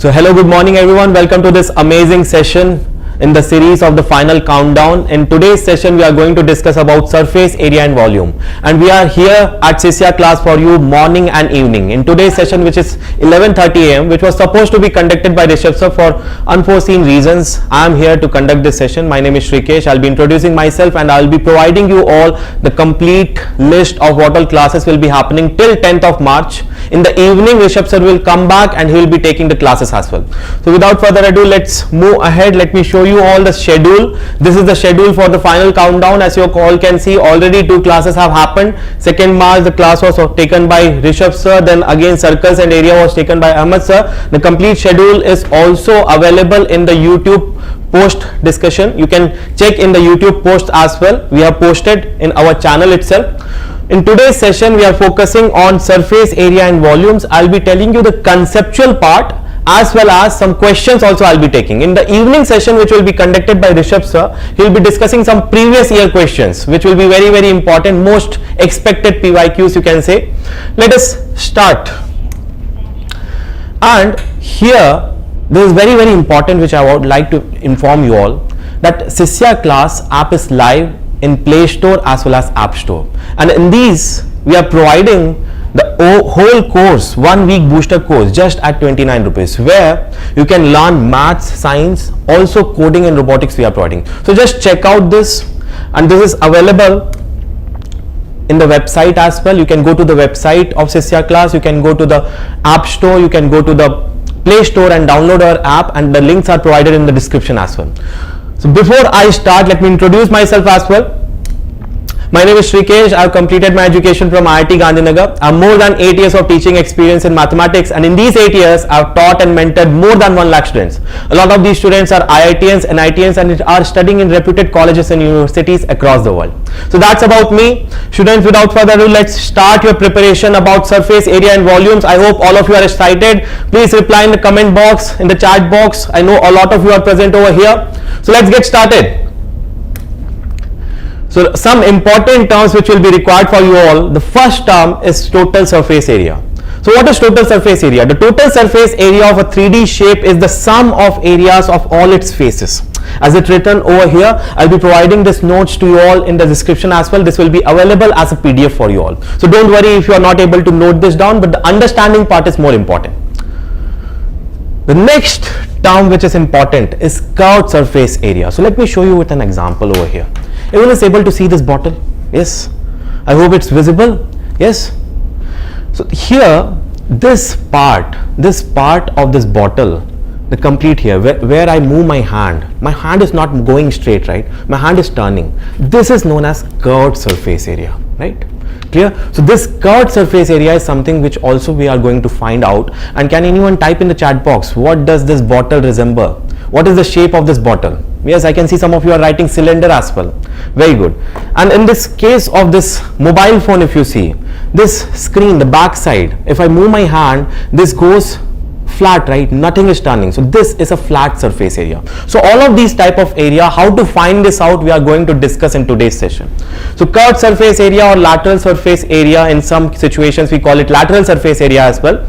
So hello, good morning everyone. Welcome to this amazing session in the series of the final countdown. In today's session we are going to discuss about surface area and volume, and we are here at sisyaclass for you morning and evening. In today's session, which is 11:30 a.m., which was supposed to be conducted by Rishabh sir, for unforeseen reasons I am here to conduct this session. My name is Shrikesh. I'll be introducing myself and I'll be providing you all the complete list of what all classes will be happening till 10th of March. In the evening, Rishabh sir will come back and he will be taking the classes as well. So without further ado, let's move ahead. Let me show you all the schedule. This is the schedule for the final countdown. As you all can see, already 2 classes have happened. 2nd March, the class was taken by Rishabh sir. Then again, circles and area was taken by Ahmed sir. The complete schedule is also available in the YouTube post discussion. You can check in the YouTube post as well. We have posted in our channel itself. In today's session, we are focusing on surface area and volumes. I'll be telling you the conceptual part as well as some questions also I'll be taking. In the evening session, which will be conducted by Rishabh sir, he'll be discussing some previous year questions, which will be very, very important, most expected PYQs you can say. Let us start. And here, this is very, very important, which I would like to inform you all, that sisyaclass app is live in Play Store as well as App Store, and in these we are providing the whole course, 1 week booster course, just at 29 rupees, where you can learn maths, science, also coding and robotics we are providing. So just check out this, and this is available in the website as well. You can go to the website of sisyaclass, you can go to the App Store, you can go to the Play Store and download our app, and the links are provided in the description as well. So before I start, let me introduce myself as well. My name is Shrikesh. I have completed my education from IIT Gandhinagar. I have more than 8 years of teaching experience in mathematics, and in these 8 years I have taught and mentored more than 1 lakh students. A lot of these students are IITians, NITians, and are studying in reputed colleges and universities across the world. So that's about me. Students, without further ado, let's start your preparation about surface area and volumes. I hope all of you are excited. Please reply in the comment box, in the chat box. I know a lot of you are present over here. So let's get started. So some important terms which will be required for you all. The first term is total surface area. So what is total surface area? The total surface area of a 3D shape is the sum of areas of all its faces. As it written over here, I'll be providing this notes to you all in the description as well. This will be available as a PDF for you all. So don't worry if you are not able to note this down, but the understanding part is more important. The next term which is important is curved surface area. So let me show you with an example over here. Everyone is able to see this bottle? Yes. I hope it's visible. Yes. So here, this part of this bottle, the complete here, where I move my hand is not going straight, right? My hand is turning. This is known as curved surface area, right? Clear? So this curved surface area is something which also we are going to find out. And can anyone type in the chat box, what does this bottle resemble? What is the shape of this bottle? Yes, I can see some of you are writing cylinder as well. Very good. And in this case of this mobile phone, if you see this screen, the back side, if I move my hand, this goes flat, right? Nothing is turning. So this is a flat surface area. So all of these type of area, how to find this out, we are going to discuss in today's session. So curved surface area or lateral surface area, in some situations we call it lateral surface area as well.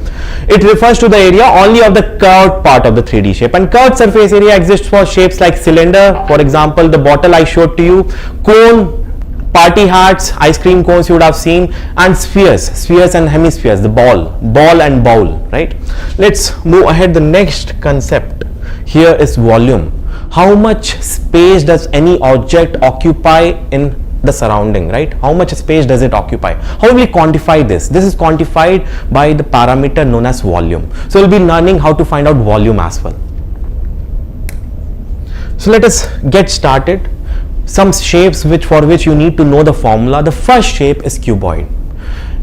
It refers to the area only of the curved part of the 3D shape, and curved surface area exists for shapes like cylinder, for example the bottle I showed to you, cone, party hats, ice cream cones you would have seen, and spheres and hemispheres, the ball and bowl, right? Let's move ahead. The next concept here is volume. How much space does any object occupy in the surrounding, right? How much space does it occupy? How will we quantify this? This is quantified by the parameter known as volume. So we'll be learning how to find out volume as well. So let us get started. Some shapes for which you need to know the formula. The first shape is cuboid.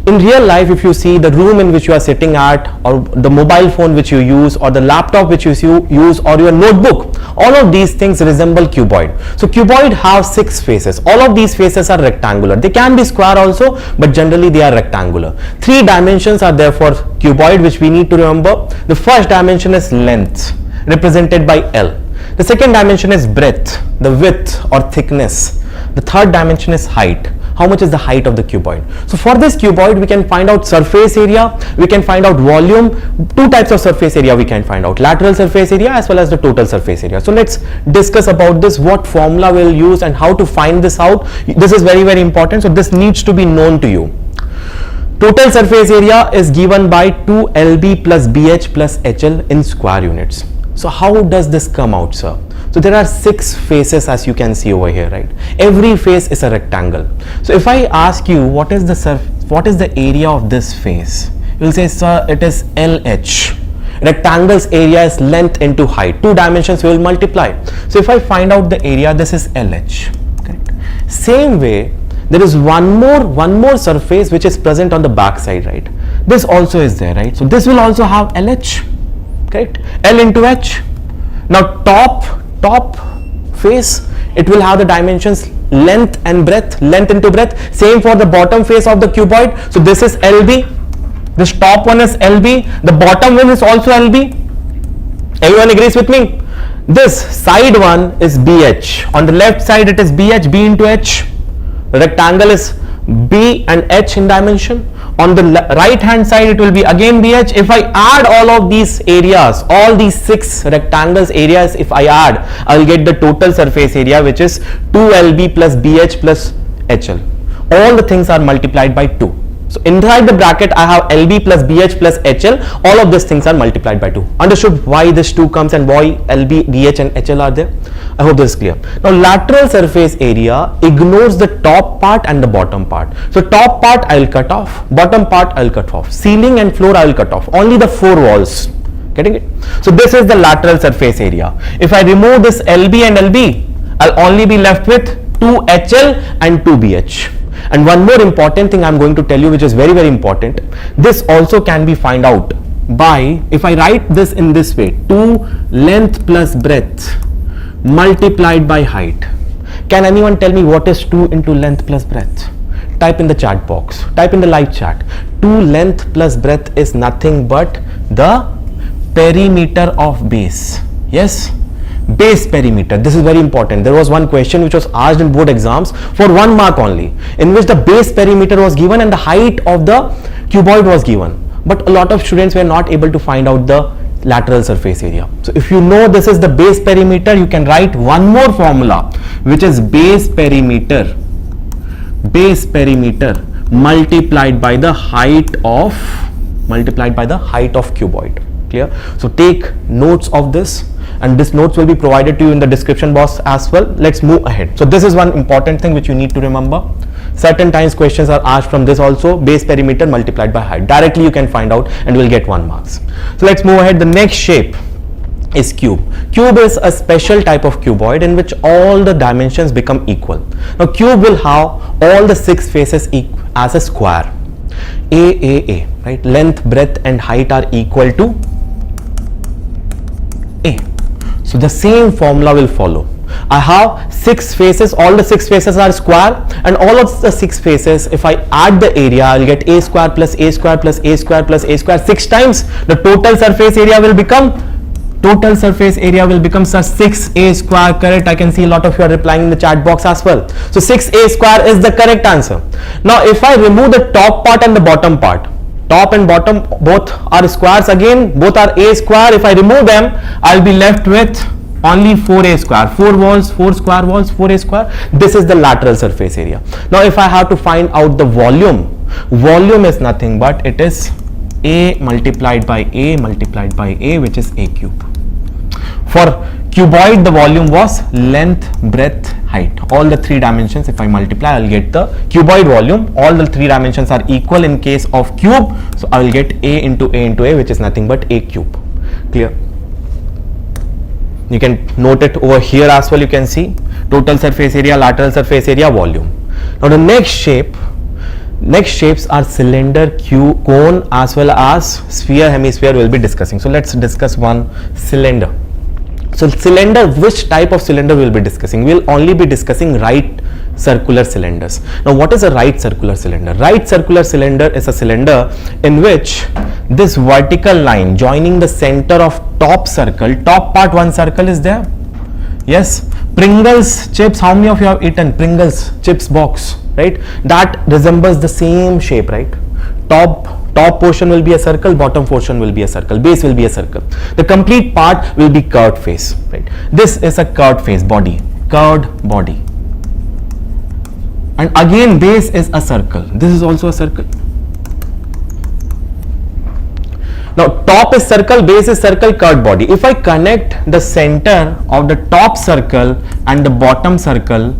In real life, if you see the room in which you are sitting at, or the mobile phone which you use, or the laptop which you use, or your notebook, all of these things resemble cuboid. So cuboid have 6 faces. All of these faces are rectangular. They can be square also, but generally they are rectangular. 3 dimensions are there for cuboid, which we need to remember. The first dimension is length, represented by L. The second dimension is breadth, the width or thickness. The third dimension is height, how much is the height of the cuboid. So for this cuboid, we can find out surface area, we can find out volume. Two types of surface area we can find out, lateral surface area as well as the total surface area. So let's discuss about this, what formula we'll use and how to find this out. This is very, very important. So this needs to be known to you. Total surface area is given by 2LB plus BH plus HL in square units. So how does this come out, sir? So there are 6 faces, as you can see over here, right? Every face is a rectangle. So if I ask you what is the area of this face, you will say, sir, it is LH. Rectangle's area is length into height. 2 dimensions we will multiply. So if I find out the area, this is LH. Correct. Same way, there is one more surface which is present on the back side, right? This also is there, right? So this will also have LH, correct? L into H. Now top face, it will have the dimensions length and breadth, length into breadth. Same for the bottom face of the cuboid. So this is LB. This top one is LB. The bottom one is also LB. Everyone agrees with me? This side one is BH. On the left side, it is BH, B into H. The rectangle is B and H in dimension. On the right hand side, it will be again BH. If I add all of these areas, all these 6 rectangles areas, if I add, I will get the total surface area, which is 2LB plus BH plus HL. All the things are multiplied by 2. So inside the bracket, I have LB plus BH plus HL. All of these things are multiplied by 2. Understood why this 2 comes and why LB, BH and HL are there? I hope this is clear. Now lateral surface area ignores the top part and the bottom part. So top part I will cut off, bottom part I will cut off. Ceiling and floor I will cut off. Only the 4 walls. Getting it? So this is the lateral surface area. If I remove this LB and LB, I'll only be left with 2HL and 2BH. And one more important thing I'm going to tell you, which is very, very important. This also can be found out by, if I write this in this way, 2 length plus breadth multiplied by height. Can anyone tell me what is 2 into length plus breadth? Type in the chat box, type in the live chat. 2 length plus breadth is nothing but the perimeter of base. Yes, base perimeter. This is very important. There was one question which was asked in board exams for 1 mark only, in which the base perimeter was given and the height of the cuboid was given, but a lot of students were not able to find out the lateral surface area. So if you know this is the base perimeter, you can write one more formula, which is base perimeter multiplied by the height of cuboid. Clear? So take notes of this, and this notes will be provided to you in the description box as well. Let's move ahead. So this is one important thing which you need to remember. Certain times questions are asked from this also, base perimeter multiplied by height. Directly you can find out and will get 1 marks. So let's move ahead. The next shape is cube. Cube is a special type of cuboid in which all the dimensions become equal. Now cube will have all the 6 faces as a square. A, right? Length, breadth and height are equal to A. So the same formula will follow. I have 6 faces, all the 6 faces are square, and all of the 6 faces, if I add the area, I will get A square plus A square plus A square plus A square 6 times. The total surface area will become 6A square, correct? I can see a lot of you are replying in the chat box as well. So 6A square is the correct answer. Now if I remove the top part and the bottom part, top and bottom both are squares again, both are A square. If I remove them, I'll be left with only 4A square, 4 walls, 4 square walls, 4A square. This is the lateral surface area. Now if I have to find out the volume is nothing but it is A multiplied by A, which is A cube. For cuboid, the volume was length, breadth, height. All the 3 dimensions, if I multiply, I will get the cuboid volume. All the 3 dimensions are equal in case of cube. So I will get A into A, which is nothing but A cube. Clear? You can note it over here as well. You can see total surface area, lateral surface area, volume. Now the next shapes are cylinder, cone as well as sphere, hemisphere we'll be discussing. So let's discuss one cylinder. So cylinder, which type of cylinder we'll be discussing? We'll only be discussing right circular cylinders. Now what is a right circular cylinder? Right circular cylinder is a cylinder in which this vertical line joining the center of top circle, top part one circle is there. Yes, Pringles chips, how many of you have eaten Pringles chips box, right? That resembles the same shape, right? Top portion will be a circle, bottom portion will be a circle, base will be a circle. The complete part will be curved face, right? This is a curved face, curved body. And again base is a circle. This is also a circle. Now top is circle, base is circle, curved body. If I connect the center of the top circle and the bottom circle,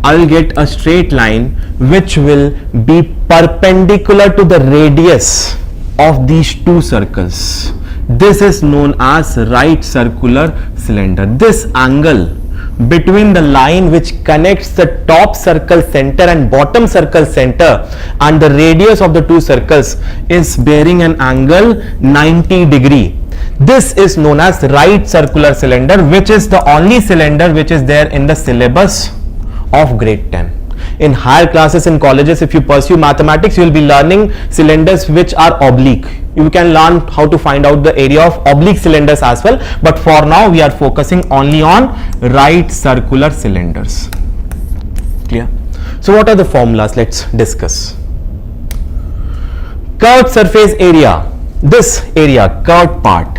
I will get a straight line which will be perpendicular to the radius of these two circles. This is known as right circular cylinder. This angle between the line which connects the top circle center and bottom circle center and the radius of the two circles is bearing an angle 90 degree. This is known as right circular cylinder, which is the only cylinder which is there in the syllabus of grade 10. In higher classes in colleges, if you pursue mathematics, you will be learning cylinders which are oblique. You can learn how to find out the area of oblique cylinders as well, but for now we are focusing only on right circular cylinders. Clear? So what are the formulas? Let's discuss. Curved surface area, this area, curved part.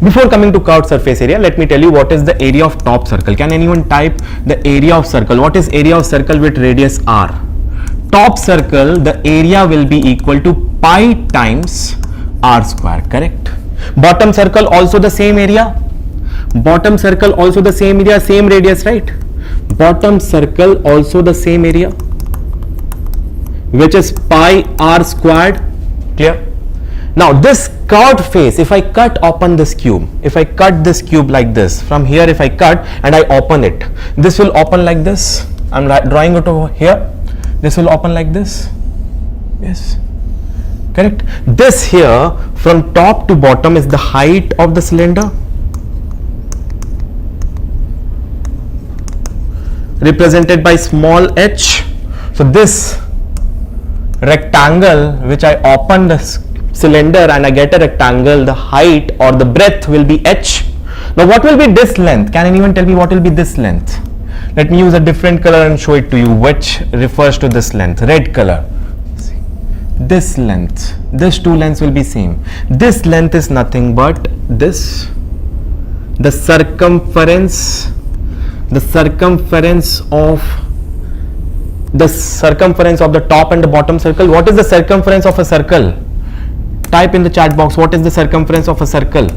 Before coming to curved surface area, let me tell you what is the area of top circle. Can anyone type the area of circle? What is area of circle with radius r? Top circle, the area will be equal to pi times r square, correct? Bottom circle also the same area. Bottom circle also the same area, same radius, right? Bottom circle also the same area, which is pi r squared. Clear? Now this curved face, if I cut open this cube, if I cut this cube like this, from here if I cut and I open it, this will open like this. I'm drawing it over here. This will open like this. Yes, correct. This here from top to bottom is the height of the cylinder, represented by small h. So this rectangle which I open this cylinder and I get a rectangle, the height or the breadth will be h. Now what will be this length? Can anyone tell me what will be this length? Let me use a different color and show it to you, which refers to this length. Red color. See, this length, this two lengths will be same. This length is nothing but this, the circumference of the top and the bottom circle. What is the circumference of a circle? Type in the chat box, what is the circumference of a circle?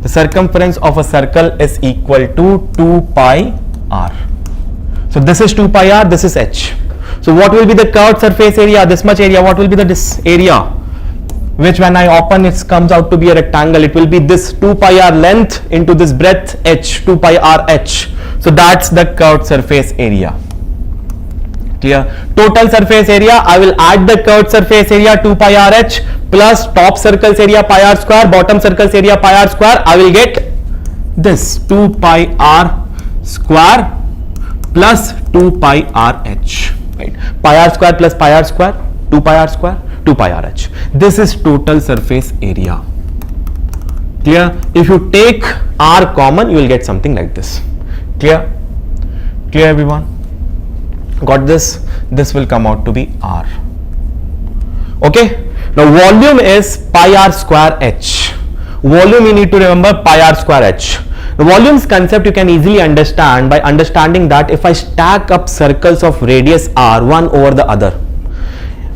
The circumference of a circle is equal to 2 pi r. So this is 2 pi r, this is h. So what will be the curved surface area? This much area. What will be this area? Which when I open it comes out to be a rectangle. It will be this 2 pi r length into this breadth h, 2 pi r h. So that's the curved surface area. Clear? Total surface area, I will add the curved surface area 2 pi r h plus top circle's area pi r square, bottom circle's area pi r square. I will get this 2 pi r square plus 2 pi r h, right? Pi r square plus pi r square, 2 pi r square, 2 pi r h. This is total surface area. Clear? If you take r common, you will get something like this. Clear? Clear everyone? Got this? This will come out to be r. Okay? Now volume is pi r square h. Volume you need to remember pi r square h. The volume's concept you can easily understand by understanding that if I stack up circles of radius r one over the other,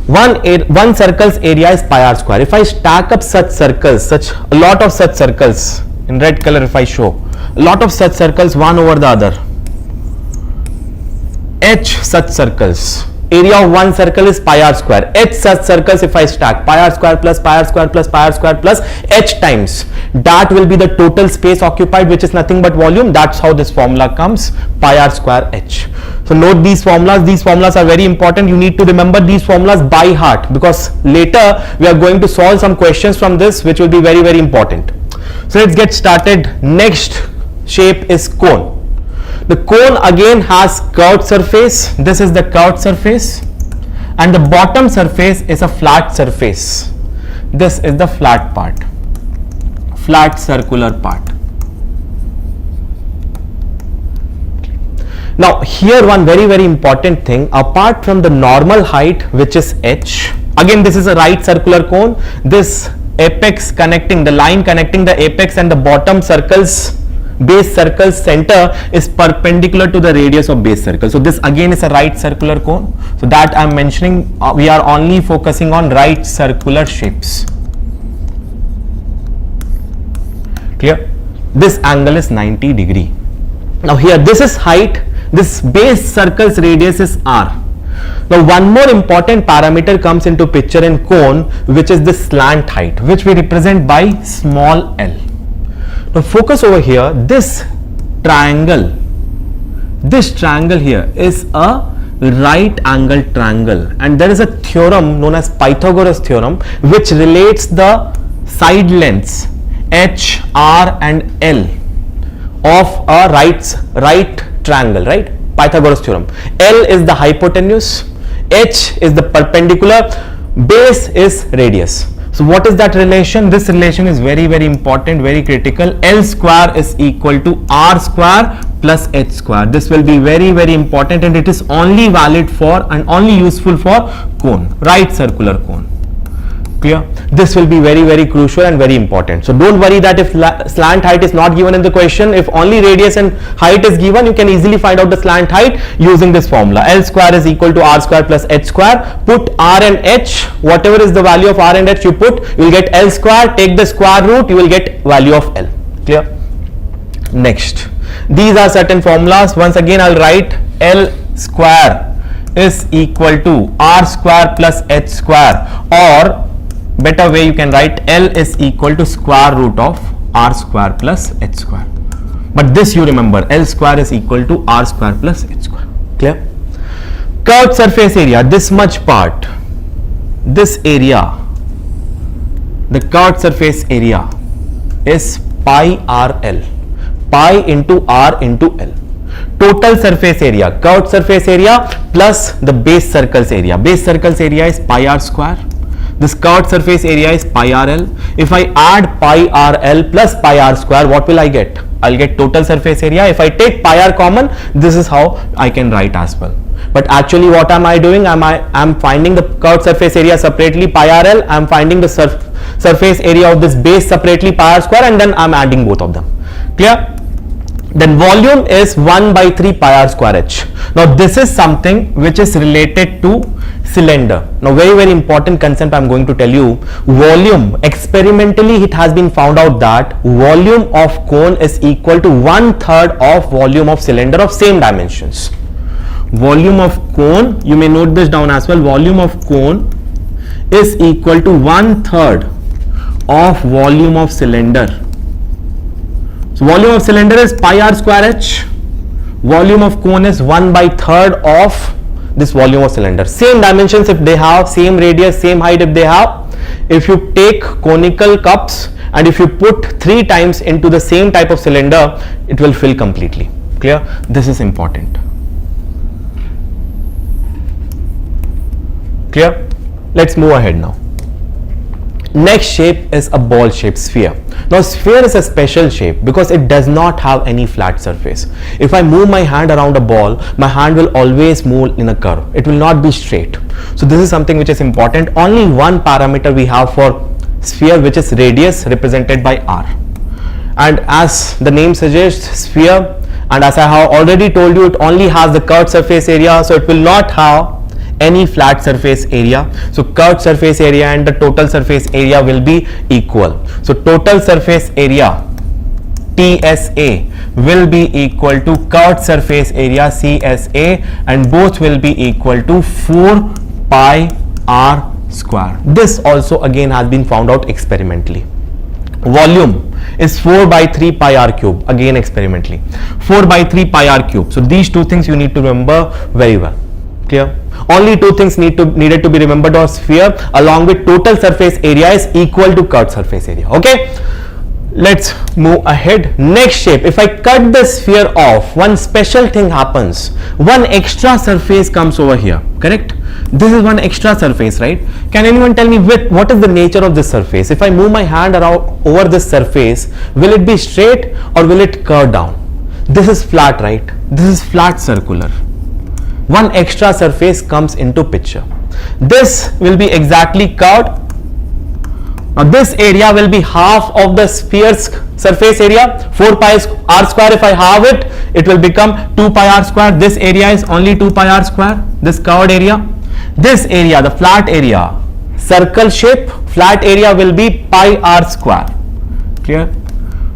one circle's area is pi r square. If I stack up such circles, a lot of such circles, in red color if I show, a lot of such circles one over the other, h such circles, area of one circle is pi r square. H such circles if I stack, pi r square plus pi r square plus pi r square plus h times, that will be the total space occupied, which is nothing but volume. That's how this formula comes, pi r square h. So note these formulas. These formulas are very important. You need to remember these formulas by heart, because later we are going to solve some questions from this which will be very, very important. So let's get started. Next shape is cone. The cone again has curved surface. This is the curved surface, and the bottom surface is a flat surface. This is the flat part, flat circular part. Now here one very important thing, apart from the normal height which is h, again this is a right circular cone, this apex connecting, the line connecting the apex and the bottom circle's base circle center is perpendicular to the radius of base circle. So this again is a right circular cone. So that I am mentioning, we are only focusing on right circular shapes. Clear? This angle is 90 degree. Now here this is height, this base circle's radius is r. Now one more important parameter comes into picture in cone, which is the slant height, which we represent by small l. Now focus over here, this triangle here is a right angle triangle, and there is a theorem known as Pythagoras theorem which relates the side lengths h, r and l of a right triangle, right? Pythagoras theorem. L is the hypotenuse, h is the perpendicular, base is radius. So what is that relation? This relation is very important, very critical. L square is equal to r square plus h square. This will be very important, and it is only valid for and only useful for cone, right circular cone. Clear? This will be very crucial and very important. So don't worry that if slant height is not given in the question, if only radius and height is given, you can easily find out the slant height using this formula. L square is equal to r square plus h square. Put r and h, whatever is the value of r and h you put, you will get L square. Take the square root, you will get value of L. Clear? Next, these are certain formulas. Once again I'll write L square is equal to r square plus h square, or better way you can write L is equal to square root of r square plus h square. But this you remember, L square is equal to r square plus h square. Clear? Curved surface area, this much part, this area, the curved surface area is pi rl, pi into r into l. Total surface area, curved surface area plus the base circle's area. Base circle's area is pi r square. This curved surface area is pi rl. If I add pi rl plus pi r square, what will I get? I'll get total surface area. If I take pi r common, this is how I can write as well. But actually what am I doing? I'm finding the curved surface area separately, pi rl. I'm finding the surface area of this base separately, pi r square, and then I'm adding both of them. Clear? Then volume is 1 by 3 pi r square h. Now this is something which is related to cylinder. Now very important concept I'm going to tell you. Volume, experimentally it has been found out that volume of cone is equal to 1/3 of volume of cylinder of same dimensions. Volume of cone, you may note this down as well, volume of cone is equal to 1/3 of volume of cylinder. So volume of cylinder is pi r square h, volume of cone is 1/3 of this volume of cylinder. Same dimensions if they have, same radius, same height if they have. If you take conical cups and if you put 3 times into the same type of cylinder, it will fill completely. Clear? This is important. Clear? Let's move ahead now. Next shape is a ball shaped sphere. Now sphere is a special shape because it does not have any flat surface. If I move my hand around a ball, my hand will always move in a curve. It will not be straight. So this is something which is important. Only one parameter we have for sphere, which is radius, represented by r. And as the name suggests, sphere, and as I have already told you, it only has the curved surface area, so it will not have any flat surface area. So curved surface area and the total surface area will be equal. So total surface area TSA will be equal to curved surface area CSA, and both will be equal to 4 pi r square. This also again has been found out experimentally. Volume is 4 by 3 pi r cube, again experimentally. 4 by 3 pi r cube. So these two things you need to remember very well. Clear? Only two things needed to be remembered of sphere, along with total surface area is equal to curved surface area. Okay, let's move ahead. Next shape, if I cut the sphere off, one special thing happens. One extra surface comes over here, correct? This is one extra surface, right? Can anyone tell me what is the nature of this surface? If I move my hand around over this surface, will it be straight or will it curve down? This is flat, right? This is flat circular. One extra surface comes into picture. This will be exactly curved. Now this area will be half of the sphere's surface area. 4 pi r square, if I have it, it will become 2 pi r square. This area is only 2 pi r square, this curved area. This area, the flat area, circle shape, flat area will be pi r square. Clear?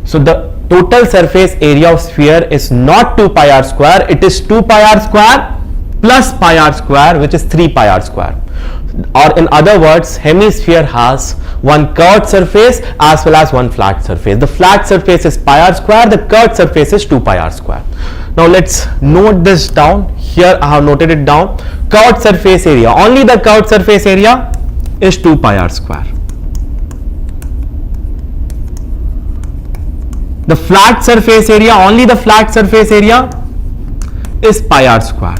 So the total surface area of sphere is not 2 pi r square, it is 2 pi r square plus pi r square, which is 3 pi r square. Or in other words, hemisphere has one curved surface as well as one flat surface. The flat surface is pi r square, the curved surface is 2 pi r square. Now let's note this down. Here I have noted it down. Curved surface area, only the curved surface area is 2 pi r square. The flat surface area, only the flat surface area is pi r square.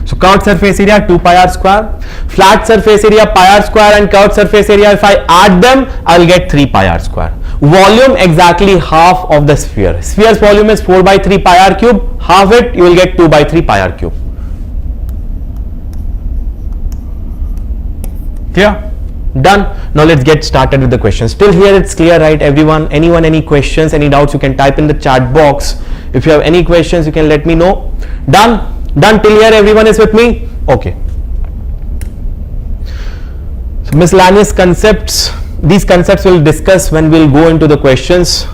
So curved surface area 2 pi r square, flat surface area pi r square, and curved surface area, if I add them, I will get 3 pi r square. Volume exactly half of the sphere. Sphere's volume is 4 by 3 pi r cube. Half it, you will get 2 by 3 pi r cube. Clear? Done. Now let's get started with the questions. Till here it's clear, right? Everyone, anyone, any questions, any doubts, you can type in the chat box. If you have any questions, you can let me know. Done. Done till here, everyone is with me? Okay. So miscellaneous concepts, these concepts we'll discuss when we'll go into the questions.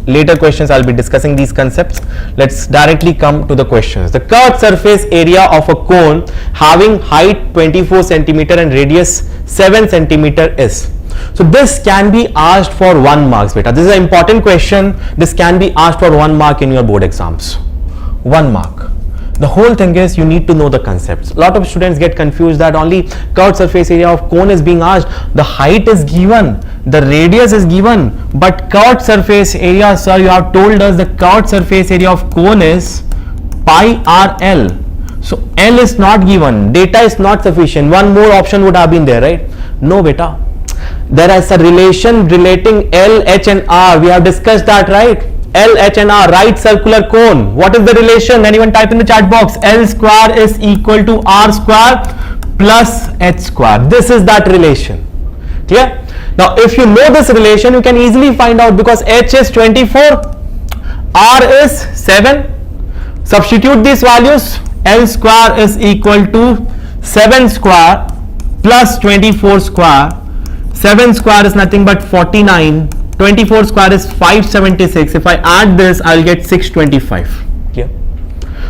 Later questions I'll be discussing these concepts. Let's directly come to the questions. The curved surface area of a cone having height 24 centimeter and radius 7 centimeter is. So this can be asked for 1 mark, beta. This is an important question. This can be asked for 1 mark in your board exams. 1 mark. The whole thing is you need to know the concepts. A lot of students get confused that only curved surface area of cone is being asked. The height is given, the radius is given, but curved surface area, sir, you have told us the curved surface area of cone is pi r l. So L is not given, data is not sufficient. One more option would have been there, right? No, beta. There is a relation relating L, H and R. We have discussed that, right? L, H and R, right circular cone. What is the relation? Anyone type in the chat box. L square is equal to R square plus H square. This is that relation. Clear? Now if you know this relation, you can easily find out, because H is 24, R is 7. Substitute these values. L square is equal to 7 square plus 24 square. 7 square is nothing but 49. 24 square is 576. If I add this, I will get 625. Yeah.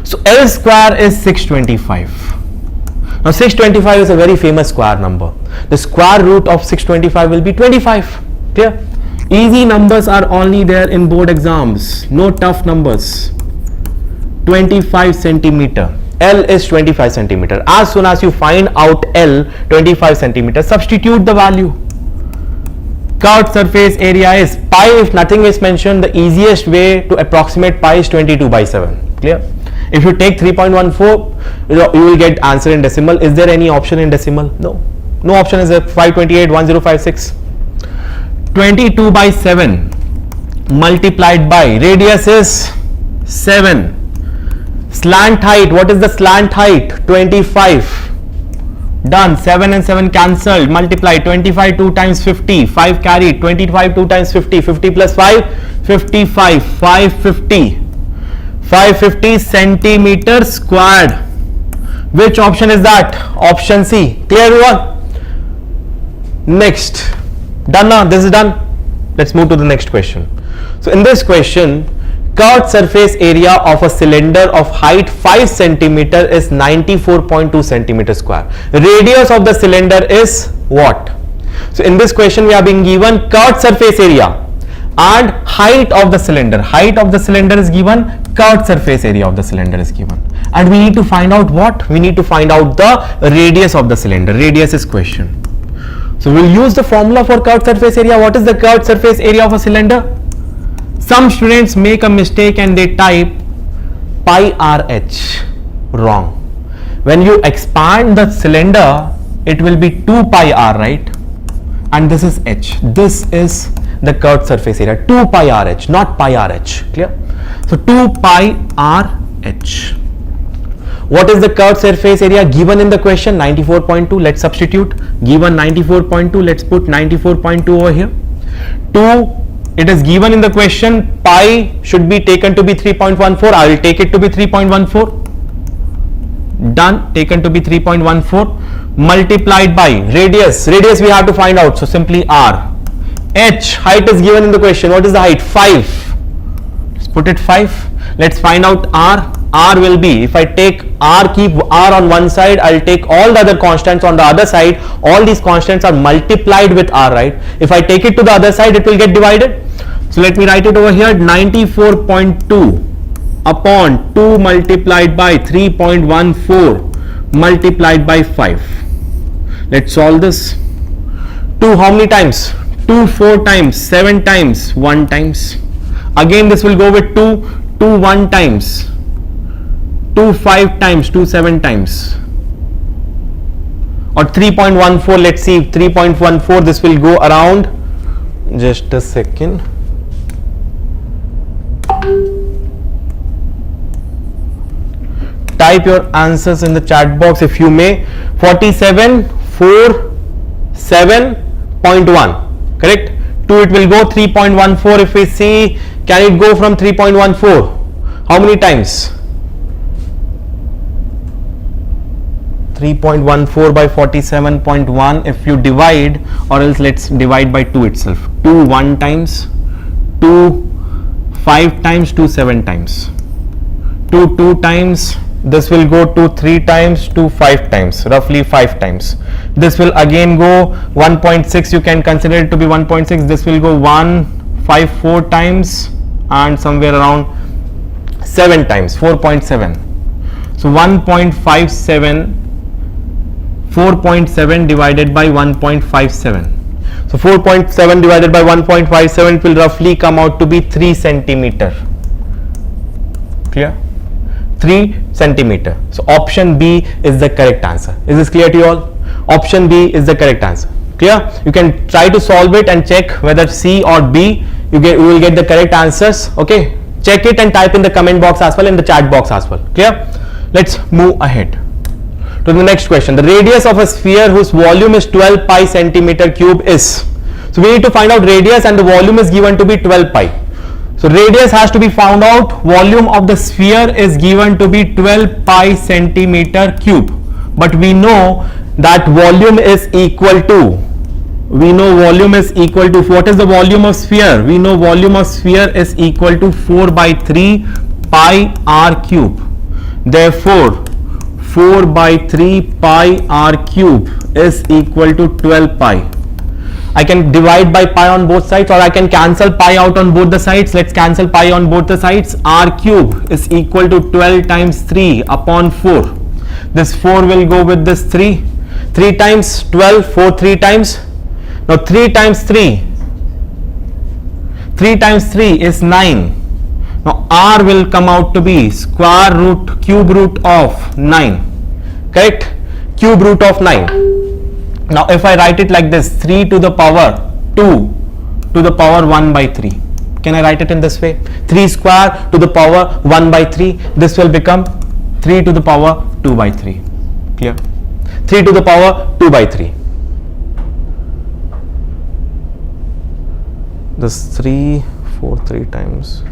So L square is 625. Now 625 is a very famous square number. The square root of 625 will be 25. Clear? Easy numbers are only there in board exams. No tough numbers. 25 centimeter. L is 25 centimeter. As soon as you find out L 25 centimeter, substitute the value. Curved surface area is pi. If nothing is mentioned, the easiest way to approximate pi is 22 by 7. Clear? If you take 3.14, you will get answer in decimal. Is there any option in decimal? No. No option is there. 528, 1056. 22 by 7 multiplied by radius is 7. Slant height. What is the slant height? 25. Done. 7 and 7 cancelled. Multiply 25 2 times 50. 5 carried. 25 2 times 50. 50 plus 5. 55. 550. 550 centimeter squared. Which option is that? Option C. Clear everyone? Next. Done now. This is done. Let's move to the next question. So in this question, curved surface area of a cylinder of height 5 centimeter is 94.2 centimeter square. Radius of the cylinder is what? So in this question, we are being given curved surface area and height of the cylinder. Height of the cylinder is given, curved surface area of the cylinder is given, and we need to find out what? We need to find out the radius of the cylinder. Radius is question. So we'll use the formula for curved surface area. What is the curved surface area of a cylinder? Some students make a mistake and they type pi RH. Wrong. When you expand the cylinder, it will be 2 pi r, right? And this is h. This is the curved surface area. 2 pi RH, not pi RH. Clear? So 2 pi RH. What is the curved surface area given in the question? 94.2. Let's substitute. Given 94.2. Let's put 94.2 over here. 2. It is given in the question. Pi should be taken to be 3.14. I will take it to be 3.14. Done. Taken to be 3.14. Multiplied by radius. Radius we have to find out. So simply R. H. Height is given in the question. What is the height? 5. Let's put it 5. Let's find out R. R will be, if I take R, keep R on one side, I'll take all the other constants on the other side. All these constants are multiplied with R, right? If I take it to the other side, it will get divided. So let me write it over here. 94.2 upon 2 multiplied by 3.14 multiplied by 5. Let's solve this. 2 how many times? 2 4 times, 7 times, 1 times. Again this will go with 2 1 times, 2 5 times, 2 7 times, or 3.14. let's see, 3.14 this will go around, just a second, type your answers in the chat box if you may. 4747.1, correct? 2 it will go, 3.14 if we see, can it go from 3.14? How many times? 3.14 by 47.1, if you divide, or else let's divide by 2 itself. 2 1 times, 2 5 times, 2 7 times, 2 2 times, this will go 2 3 times, 2 5 times, roughly 5 times. This will again go 1.6, you can consider it to be 1.6. This will go 1 5 4 times and somewhere around 7 times, 4.7. So 1.57, 4.7 divided by 1.57. So 4.7 divided by 1.57 will roughly come out to be 3 centimeter. Clear? 3 centimeter. So option B is the correct answer. Is this clear to you all? Option B is the correct answer. Clear? You can try to solve it and check whether C or B. You will get the correct answers. Okay. Check it and type in the comment box as well, in the chat box as well. Clear? Let's move ahead to the next question. The radius of a sphere whose volume is 12 pi centimeter cube is. So we need to find out radius, and the volume is given to be 12 pi. So radius has to be found out. Volume of the sphere is given to be 12 pi centimeter cube. But we know that volume is equal to. What is the volume of sphere? We know volume of sphere is equal to 4 by 3 pi r cube. Therefore 4 by 3 pi r cube is equal to 12 pi. I can divide by pi on both sides, or I can cancel pi out on both the sides. Let's cancel pi on both the sides. R cube is equal to 12 times 3 upon 4. This 4 will go with this 3. 3 times 12, 4 3 times. Now 3 times 3. 3 times 3 is 9. Now R will come out to be square root, cube root of 9. Correct? Cube root of 9. Now if I write it like this, 3 to the power 2 to the power 1 by 3. Can I write it in this way? 3 square to the power 1 by 3. This will become 3 to the power 2 by 3. Clear? 3 to the power 2 by 3. This 3, 4, 3 times.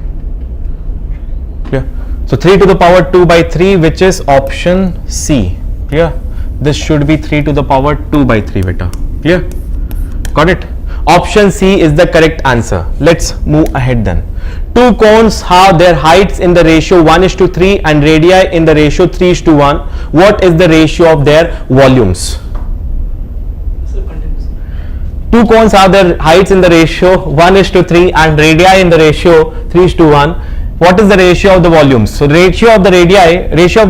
Clear? So 3 to the power 2 by 3, which is option C. Clear? This should be 3 to the power 2 by 3 beta. Clear? Got it? Option C is the correct answer. Let's move ahead then. Two cones have their heights in the ratio 1:3 and radii in the ratio 3:1. What is the ratio of their volumes? Two cones have their heights in the ratio 1:3 and radii in the ratio 3:1. What is the ratio of the volumes? So ratio of the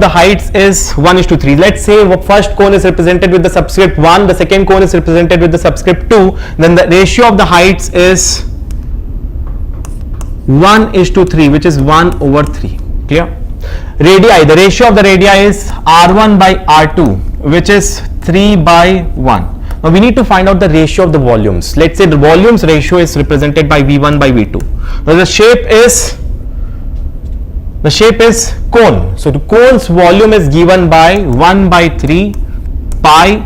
heights is 1:3. Let's say first cone is represented with the subscript 1, the second cone is represented with the subscript 2. Then the ratio of the heights is 1:3, which is 1/3. Clear? Radii, the ratio of the radii is R1 by R2, which is 3 by 1. Now we need to find out the ratio of the volumes. Let's say the volumes ratio is represented by V1 by V2. Now the shape is cone. So the cone's volume is given by 1 by 3 pi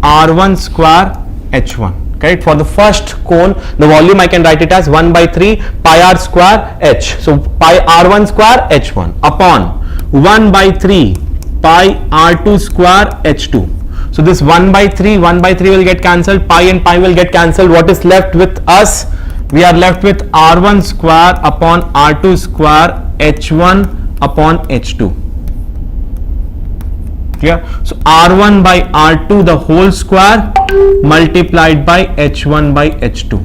r1 square h1. Correct? For the first cone, the volume I can write it as 1 by 3 pi r square h. So pi r1 square h1 upon 1 by 3 pi r2 square h2. So this 1 by 3 will get cancelled, pi and pi will get cancelled. What is left with us? We are left with r1 square upon r2 square h1 upon h2. Clear? So r1 by r2 the whole square multiplied by h1 by h2.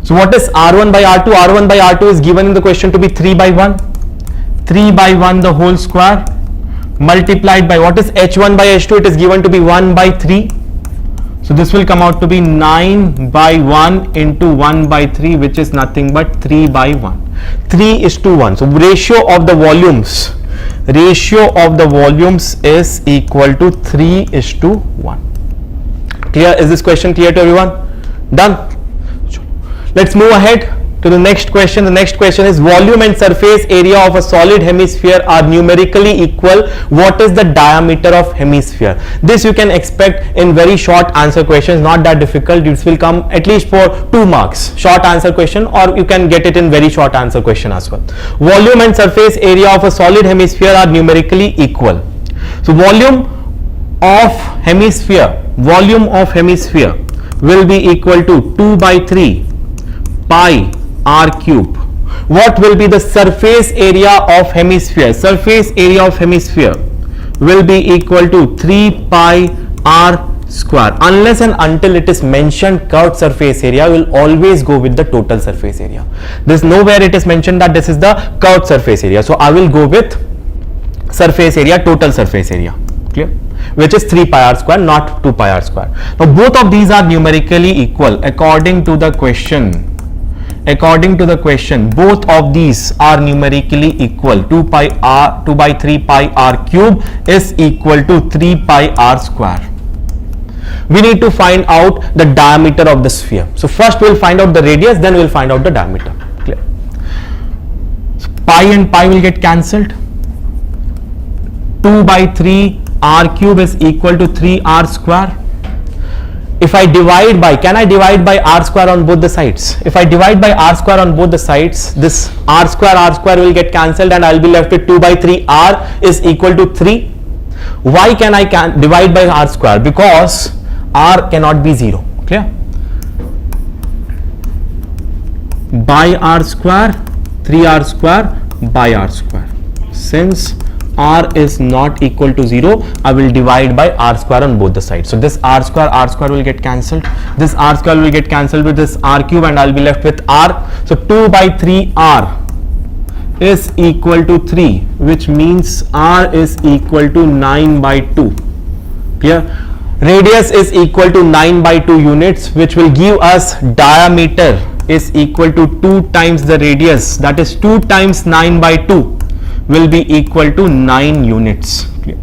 So what is r1 by r2? r1 by r2 is given in the question to be 3 by 1. 3 by 1 the whole square multiplied by what is h1 by h2? It is given to be 1 by 3. So this will come out to be 9 by 1 into 1 by 3, which is nothing but 3 by 1. 3:1. So ratio of the volumes is equal to 3:1. Clear? Is this question clear to everyone? Done. Let's move ahead to the next question. The next question is volume and surface area of a solid hemisphere are numerically equal. What is the diameter of hemisphere? This you can expect in very short answer questions, not that difficult. This will come at least for 2 marks, short answer question, or you can get it in very short answer question as well. Volume and surface area of a solid hemisphere are numerically equal. So volume of hemisphere will be equal to 2 by 3 pi r cube. What will be the surface area of hemisphere? Surface area of hemisphere will be equal to 3 pi r square. Unless and until it is mentioned curved surface area, we will always go with the total surface area. There is nowhere it is mentioned that this is the curved surface area. So I will go with surface area, total surface area. Clear? Which is 3 pi r square, not 2 pi r square. Now both of these are numerically equal according to the question. Both of these are numerically equal. 2 by 3 pi r cube is equal to 3 pi r square. We need to find out the diameter of the sphere. So first we will find out the radius, then we will find out the diameter. Clear? So pi and pi will get cancelled. 2 by 3 r cube is equal to 3 r square. If I divide by, can I divide by r square on both the sides? If I divide by r square on both the sides, this r square will get cancelled and I will be left with 2 by 3 r is equal to 3. Why can I divide by r square? Because r cannot be 0. Clear? By r square, 3r square by r square. Since r is not equal to 0, I will divide by r square on both the sides. So this r square will get cancelled. This r square will get cancelled with this r cube and I will be left with r. So 2 by 3 r is equal to 3, which means r is equal to 9 by 2. Clear? Radius is equal to 9 by 2 units, which will give us diameter is equal to 2 times the radius, that is 2 times 9 by 2 will be equal to 9 units. Clear?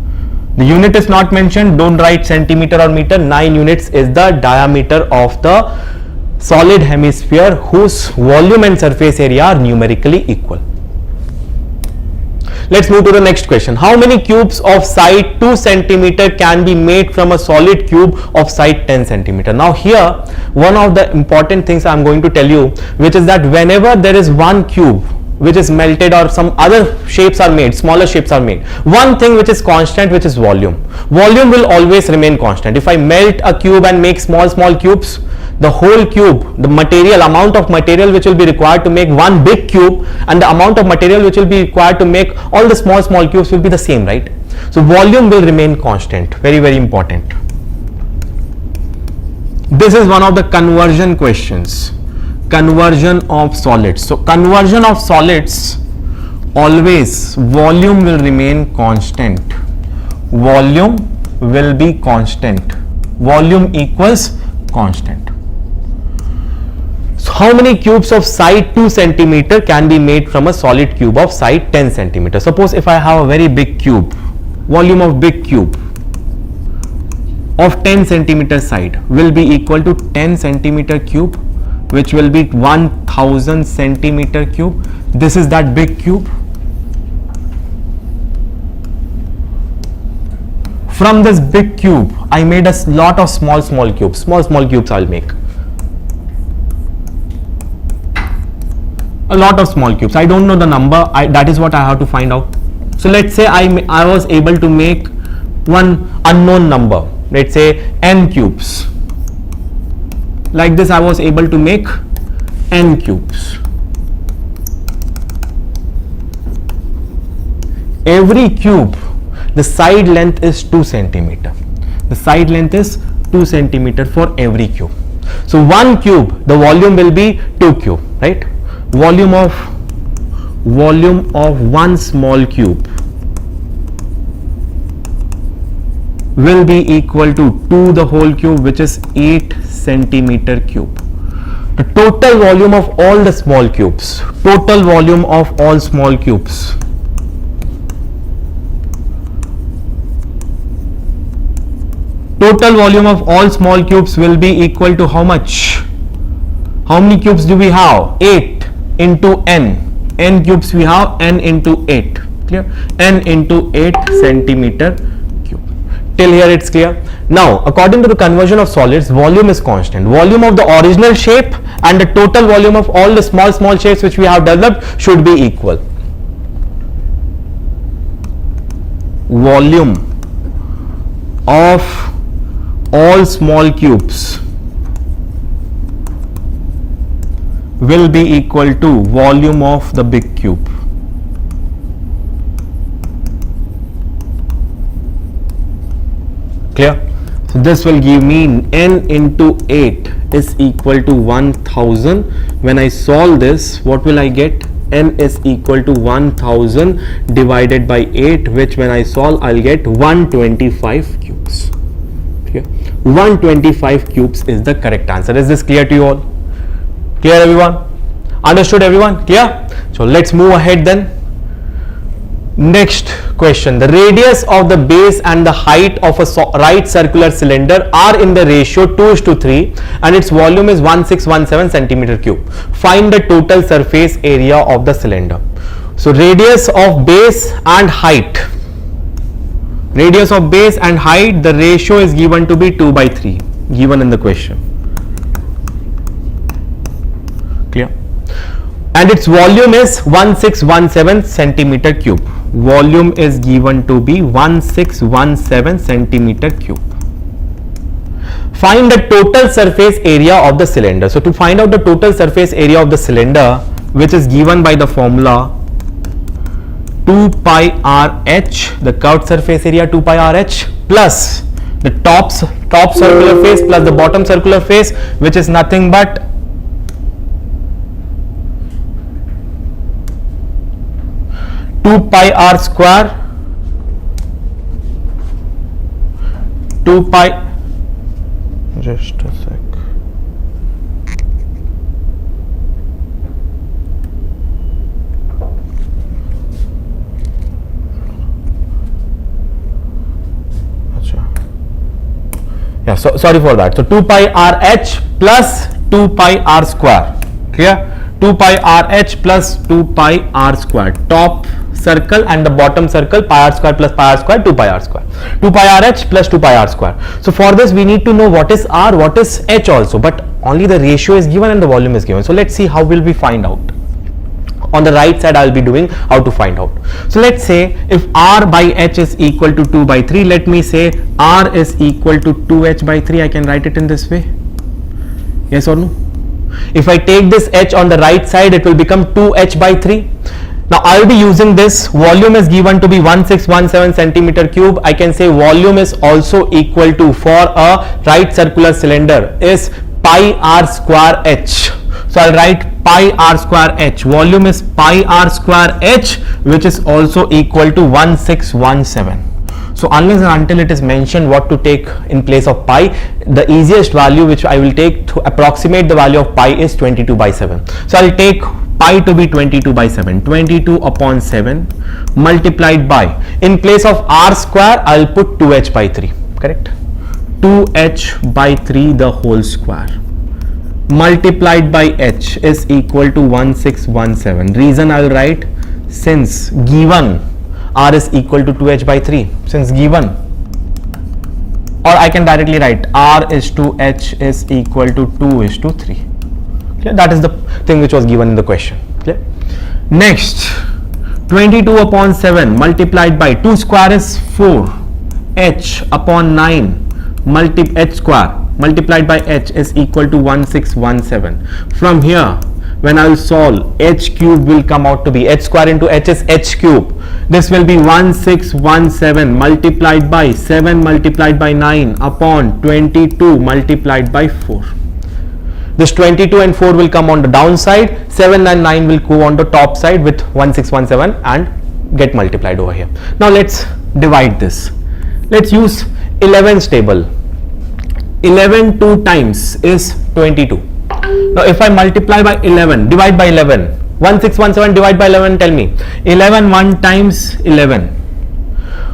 The unit is not mentioned, don't write centimeter or meter. 9 units is the diameter of the solid hemisphere whose volume and surface area are numerically equal. Let's move to the next question. How many cubes of side 2 centimeter can be made from a solid cube of side 10 centimeter? Now here, one of the important things I am going to tell you, which is that whenever there is one cube which is melted or some other shapes are made, smaller shapes are made, one thing which is constant, which is volume. Volume will always remain constant. If I melt a cube and make small cubes, the whole cube, the amount of material which will be required to make one big cube and the amount of material which will be required to make all the small cubes will be the same, right? So volume will remain constant. Very, very important. This is one of the conversion questions. Conversion of solids. So conversion of solids, always volume will remain constant. Volume will be constant. Volume equals constant. So how many cubes of side 2 centimeter can be made from a solid cube of side 10 centimeter? Suppose if I have a very big cube, volume of big cube, of 10 centimeter side will be equal to 10 centimeter cube, which will be 1000 centimeter cube. This is that big cube. From this big cube, I made a lot of small cubes. Small cubes I'll make. A lot of small cubes. I don't know the number. That is what I have to find out. So let's say I was able to make one unknown number. Let's say n cubes. Like this, I was able to make n cubes. Every cube, the side length is 2 centimeter. The side length is 2 centimeter for every cube. So one cube, the volume will be 2 cube, right? Volume of one small cube will be equal to 2 the whole cube, which is 8 centimeter cube. The total volume of all the small cubes, total volume of all small cubes will be equal to how much? How many cubes do we have? 8 into n. N cubes we have, n into 8. Clear? N into 8 centimeter cube. Till here it's clear. Now, according to the conversion of solids, volume is constant. Volume of the original shape and the total volume of all the small shapes which we have developed should be equal. Volume of all small cubes will be equal to volume of the big cube. Clear? So this will give me n into 8 is equal to 1000. When I solve this, what will I get? N is equal to 1000 divided by 8, which when I solve, I'll get 125 cubes. Okay. 125 cubes is the correct answer. Is this clear to you all? Clear everyone? Understood everyone? Clear? So let's move ahead then. Next question. The radius of the base and the height of a right circular cylinder are in the ratio 2:3 and its volume is 1617 centimeter cube. Find the total surface area of the cylinder. So radius of base and height. Radius of base and height, the ratio is given to be 2/3, given in the question. Clear? And its volume is 1617 centimeter cube. Volume is given to be 1617 centimeter cube. Find the total surface area of the cylinder. So to find out the total surface area of the cylinder, which is given by the formula 2 pi r h, the curved surface area 2 pi r h plus the top circular face plus the bottom circular face, which is nothing but 2 pi r square, 2 pi, just a sec. Yeah, so sorry for that. So 2 pi r h plus 2 pi r square. Clear? 2 pi r h plus 2 pi r square. Top circle and the bottom circle, pi r square plus pi r square, 2 pi r square. 2 pi r h plus 2 pi r square. So for this we need to know what is r, what is h also, but only the ratio is given and the volume is given. So let's see how will we find out. On the right side I will be doing how to find out. So let's say if r by h is equal to 2/3, let me say r is equal to 2h by 3. I can write it in this way. Yes or no? If I take this h on the right side, it will become 2h by 3. Now I will be using this. Volume is given to be 1617 centimeter cube. I can say volume is also equal to, for a right circular cylinder, is pi r square h. So I'll write pi r square h. Volume is pi r square h, which is also equal to 1617. So unless and until it is mentioned what to take in place of pi, the easiest value which I will take to approximate the value of pi is 22/7. So I'll take pi to be 22/7. 22 upon 7 multiplied by, in place of r square I'll put 2h by 3. Correct? 2h by 3 the whole square multiplied by h is equal to 1617. Reason I'll write, since given r is equal to 2h by 3, since given, or I can directly write r is to h is equal to 2 is to 3. Okay, that is the thing which was given in the question. Okay. Next, 22 upon 7 multiplied by 2 square is 4, h upon 9 h square multiplied by h is equal to 1617. From here, when I will solve, h cube will come out to be, h square into h is h cube. This will be 1617 multiplied by 7 multiplied by 9 upon 22 multiplied by 4. This 22 and 4 will come on the downside, 7 and 9 will go on the top side with 1617 and get multiplied over here. Now let's divide this. Let's use 11's table. 11 2 times is 22. Now if I multiply by 11, divide by 11, 1617 divide by 11, tell me, 11 1 times 11,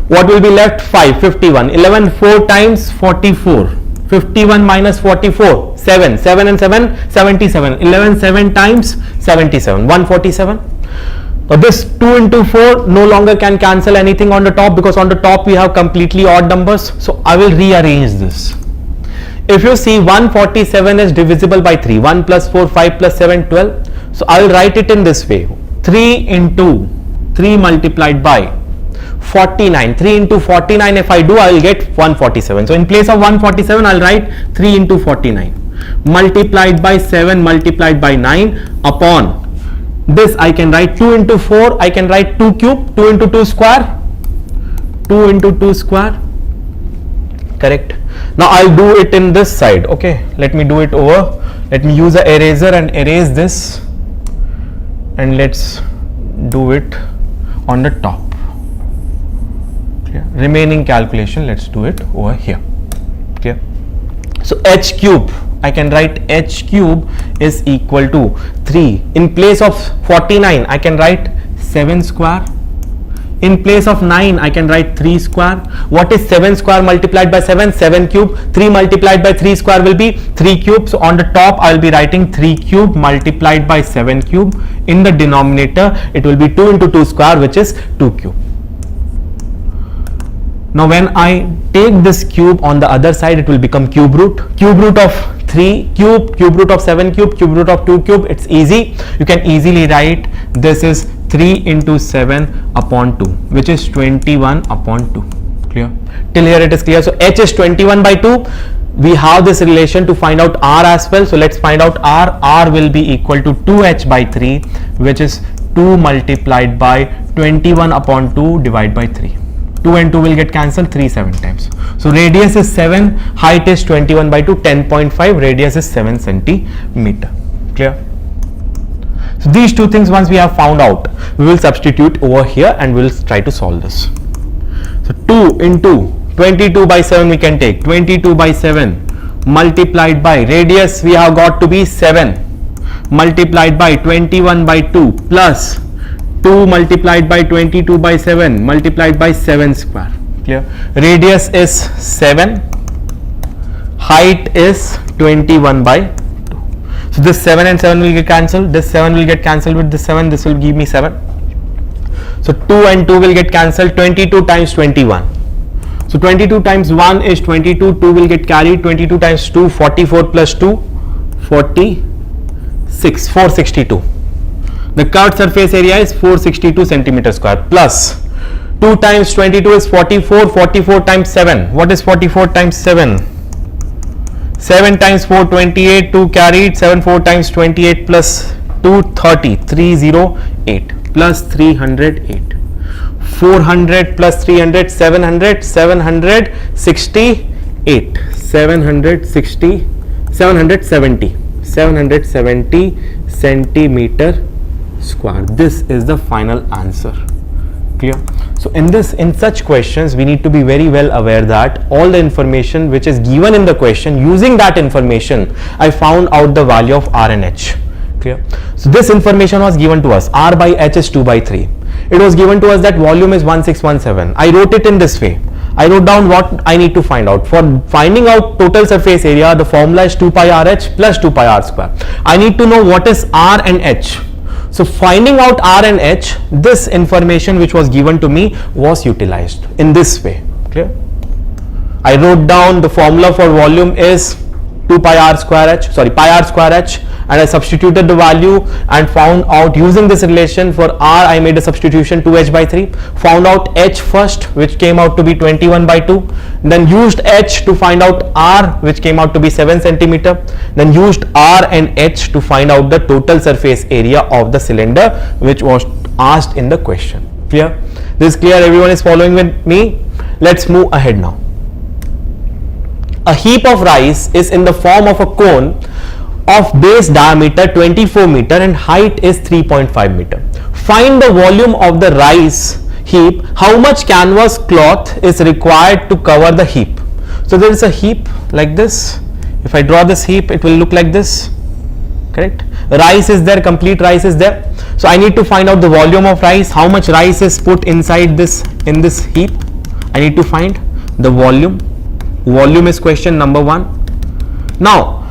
what will be left? 5, 51. 11 4 times 44, 51 minus 44, 7, 7 and 7, 77. 11 7 times 77, 147. This 2 into 4 no longer can cancel anything on the top, because on the top we have completely odd numbers. So I will rearrange this. If you see, 147 is divisible by 3, 1 plus 4, 5 plus 7, 12. So I will write it in this way, 3 into 3 multiplied by 49, 3 into 49 if I do, I will get 147. So in place of 147, I will write 3 into 49 multiplied by 7 multiplied by 9 upon this. I can write 2 into 4, I can write 2 cube, 2 into 2 square, 2 into 2 square, correct. Now I'll do it in this side. Okay, let me do it over. Let me use an eraser and erase this, and let's do it on the top. Clear? Remaining calculation, let's do it over here. Clear? So h cube, I can write h cube is equal to 3. In place of 49, I can write 7 square. In place of 9, I can write 3 square. What is 7 square multiplied by 7? 7 cube. 3 multiplied by 3 square will be 3 cube. So on the top, I will be writing 3 cube multiplied by 7 cube. In the denominator, it will be 2 into 2 square, which is 2 cube. Now when I take this cube on the other side, it will become cube root. Cube root of 3 cube, cube root of 7 cube, cube root of 2 cube. It's easy. You can easily write this is 3 into 7 upon 2, which is 21 upon 2. Clear? Till here it is clear. So h is 21 by 2. We have this relation to find out r as well. So let's find out r. R will be equal to 2h by 3, which is 2 multiplied by 21 upon 2 divided by 3. 2 and 2 will get cancelled, 3 7 times. So radius is 7, height is 21 by 2, 10.5, radius is 7 centimeter. Clear? So these two things once we have found out, we will substitute over here and we will try to solve this. So 2 into 22 by 7 we can take, 22 by 7 multiplied by radius we have got to be 7 multiplied by 21 by 2 plus 2 multiplied by 22 by 7 multiplied by 7 square. Clear? Radius is 7, height is 21 by 2. So this 7 and 7 will get cancelled, this 7 will get cancelled with this 7, this will give me 7. So 2 and 2 will get cancelled, 22 times 21. So 22 times 1 is 22, 2 will get carried, 22 times 2, 44 plus 2, 46, 462. The curved surface area is 462 centimeter square, plus 2 times 22 is 44, 44 times 7. What is 44 times 7? 7 times 4, 28, 2 carried, 7 4 times 28 plus 2, 30, 308 plus 308. 400 plus 300, 700, 768, 770 centimeter square. This is the final answer. Clear? So in such questions we need to be very well aware that all the information which is given in the question, using that information I found out the value of r and h. Clear? So this information was given to us, r by h is 2 by 3. It was given to us that volume is 1617. I wrote it in this way, I wrote down what I need to find out. For finding out total surface area, the formula is 2 pi RH plus 2 pi R square. I need to know what is R and H. So finding out R and H, this information which was given to me was utilized in this way. Clear? I wrote down the formula for volume is 2 pi R square H, sorry, pi R square H, and I substituted the value and found out using this relation. For R I made a substitution 2H by 3, found out H first, which came out to be 21 by 2, then used H to find out R, which came out to be 7 centimeter, then used R and H to find out the total surface area of the cylinder which was asked in the question. Clear? This is clear? Everyone is following with me? Let's move ahead now. A heap of rice is in the form of a cone of base diameter 24 meter and height is 3.5 meter. Find the volume of the rice heap. How much canvas cloth is required to cover the heap? So there is a heap like this. If I draw this heap, it will look like this. Correct? Rice is there, complete rice is there. So I need to find out the volume of rice. How much rice is put inside this, in this heap? I need to find the volume. Volume is question number 1. Now,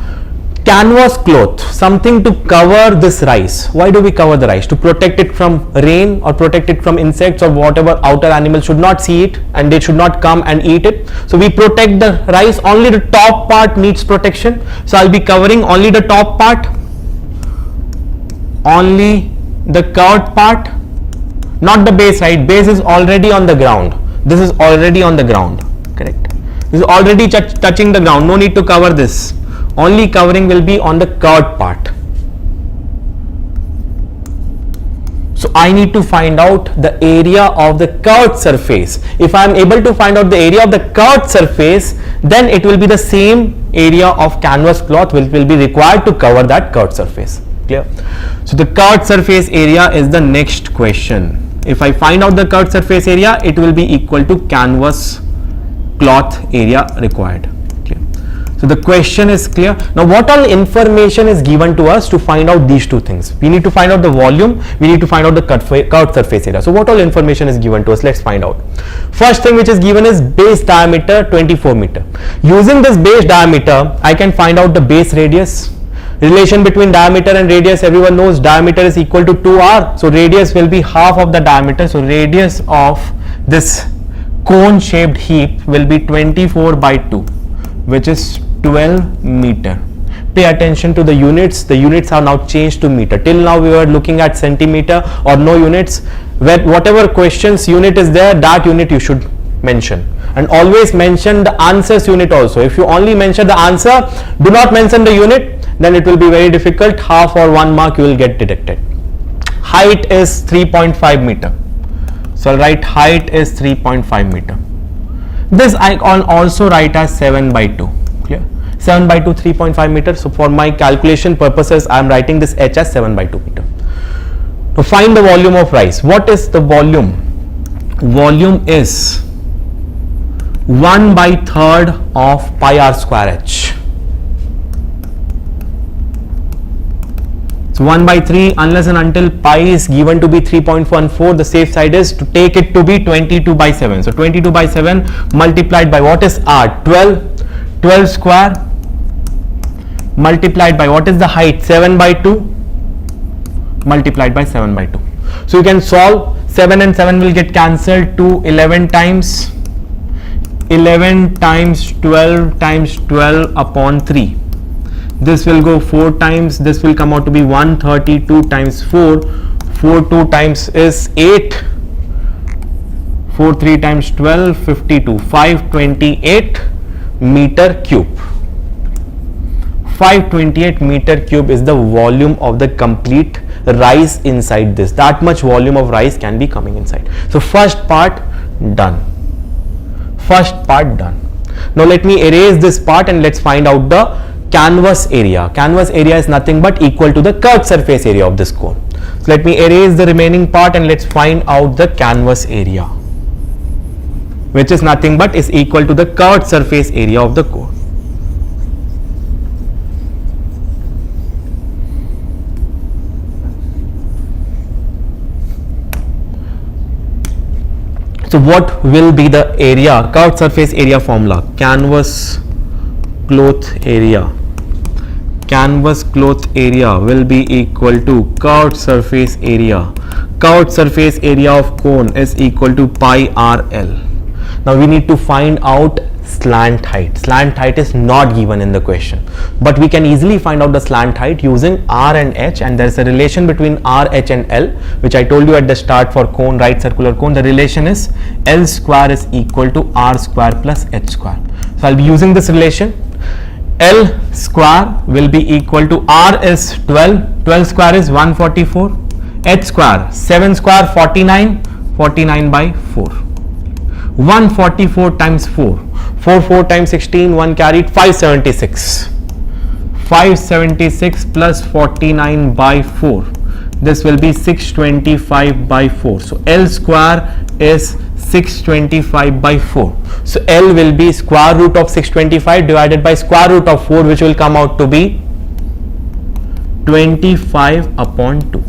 canvas cloth, something to cover this rice. Why do we cover the rice? To protect it from rain or protect it from insects or whatever outer animals should not see it and they should not come and eat it. So we protect the rice, only the top part needs protection. So I'll be covering only the top part, only the curved part, not the base, right? Base is already on the ground. This is already on the ground, correct? This is already touching the ground, no need to cover this. Only covering will be on the curved part. So I need to find out the area of the curved surface. If I am able to find out the area of the curved surface, then it will be the same area of canvas cloth which will be required to cover that curved surface. Clear? So the curved surface area is the next question. If I find out the curved surface area, it will be equal to canvas cloth area required. Clear? So the question is clear. Now what all information is given to us to find out these two things? We need to find out the volume, we need to find out the curved surface area. So what all information is given to us? Let's find out. First thing which is given is base diameter 24 meter. Using this base diameter, I can find out the base radius. Relation between diameter and radius, everyone knows diameter is equal to 2r. So radius will be half of the diameter. So radius of this cone shaped heap will be 24 by 2, which is 12 meter. Pay attention to the units. The units are now changed to meter. Till now we were looking at centimeter or no units. Where whatever questions unit is there, that unit you should mention. And always mention the answers unit also. If you only mention the answer, do not mention the unit, then it will be very difficult. Half or 1 mark you will get deducted. Height is 3.5 meter. So I'll write height is 3.5 meter. This I can also write as 7 by 2. Clear? 7 by 2, 3.5 meter. So for my calculation purposes, I am writing this H as 7 by 2 meter. To find the volume of rice, what is the volume? Volume is 1 by 3rd of pi r square H. So 1 by 3, unless and until pi is given to be 3.14, the safe side is to take it to be 22 by 7. So 22 by 7 multiplied by what is r? 12. 12 square multiplied by what is the height? 7 by 2 multiplied by 7 by 2. So you can solve. 7 and 7 will get cancelled to 11 times 11 times 12 upon 3. This will go 4 times, this will come out to be 132 times 4, 4 2 times is 8, 4 3 times 12, 52, 528 meter cube. 528 meter cube is the volume of the complete rice inside this. That much volume of rice can be coming inside. So first part done. First part done. Now let me erase this part and let's find out the canvas area. Canvas area is nothing but equal to the curved surface area of this cone. So let me erase the remaining part and let's find out the canvas area, which is nothing but is equal to the curved surface area of the cone. So what will be the area, curved surface area formula? Canvas cloth area. Canvas cloth area will be equal to curved surface area. Curved surface area of cone is equal to pi RL. Now we need to find out slant height. Slant height is not given in the question, but we can easily find out the slant height using R and H, and there is a relation between R, H and L, which I told you at the start for cone, right circular cone. The relation is L square is equal to R square plus H square. So I'll be using this relation. L square will be equal to R is 12, 12 square is 144, H square 7 square 49, 49 by 4. 144 times 4, 4 times 16, 1 carried, 576. 576 plus 49 by 4. This will be 625 by 4. So L square is 625 by 4. So L will be square root of 625 divided by square root of 4, which will come out to be 25 upon 2.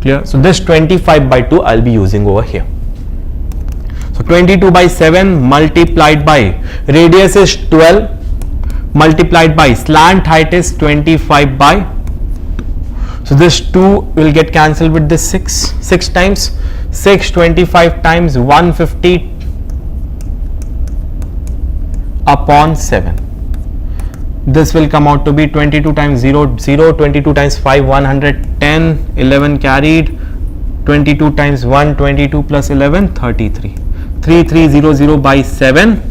Clear? So this 25 by 2 I'll be using over here. So 22 by 7 multiplied by radius is 12 multiplied by slant height is 25 by. So this 2 will get cancelled with this 6 times 6, 25 times 150 upon 7. This will come out to be 22 times 0, 0, 22 times 5, 110, 11 carried, 22 times 1, 22 plus 11, 33. 3300 by 7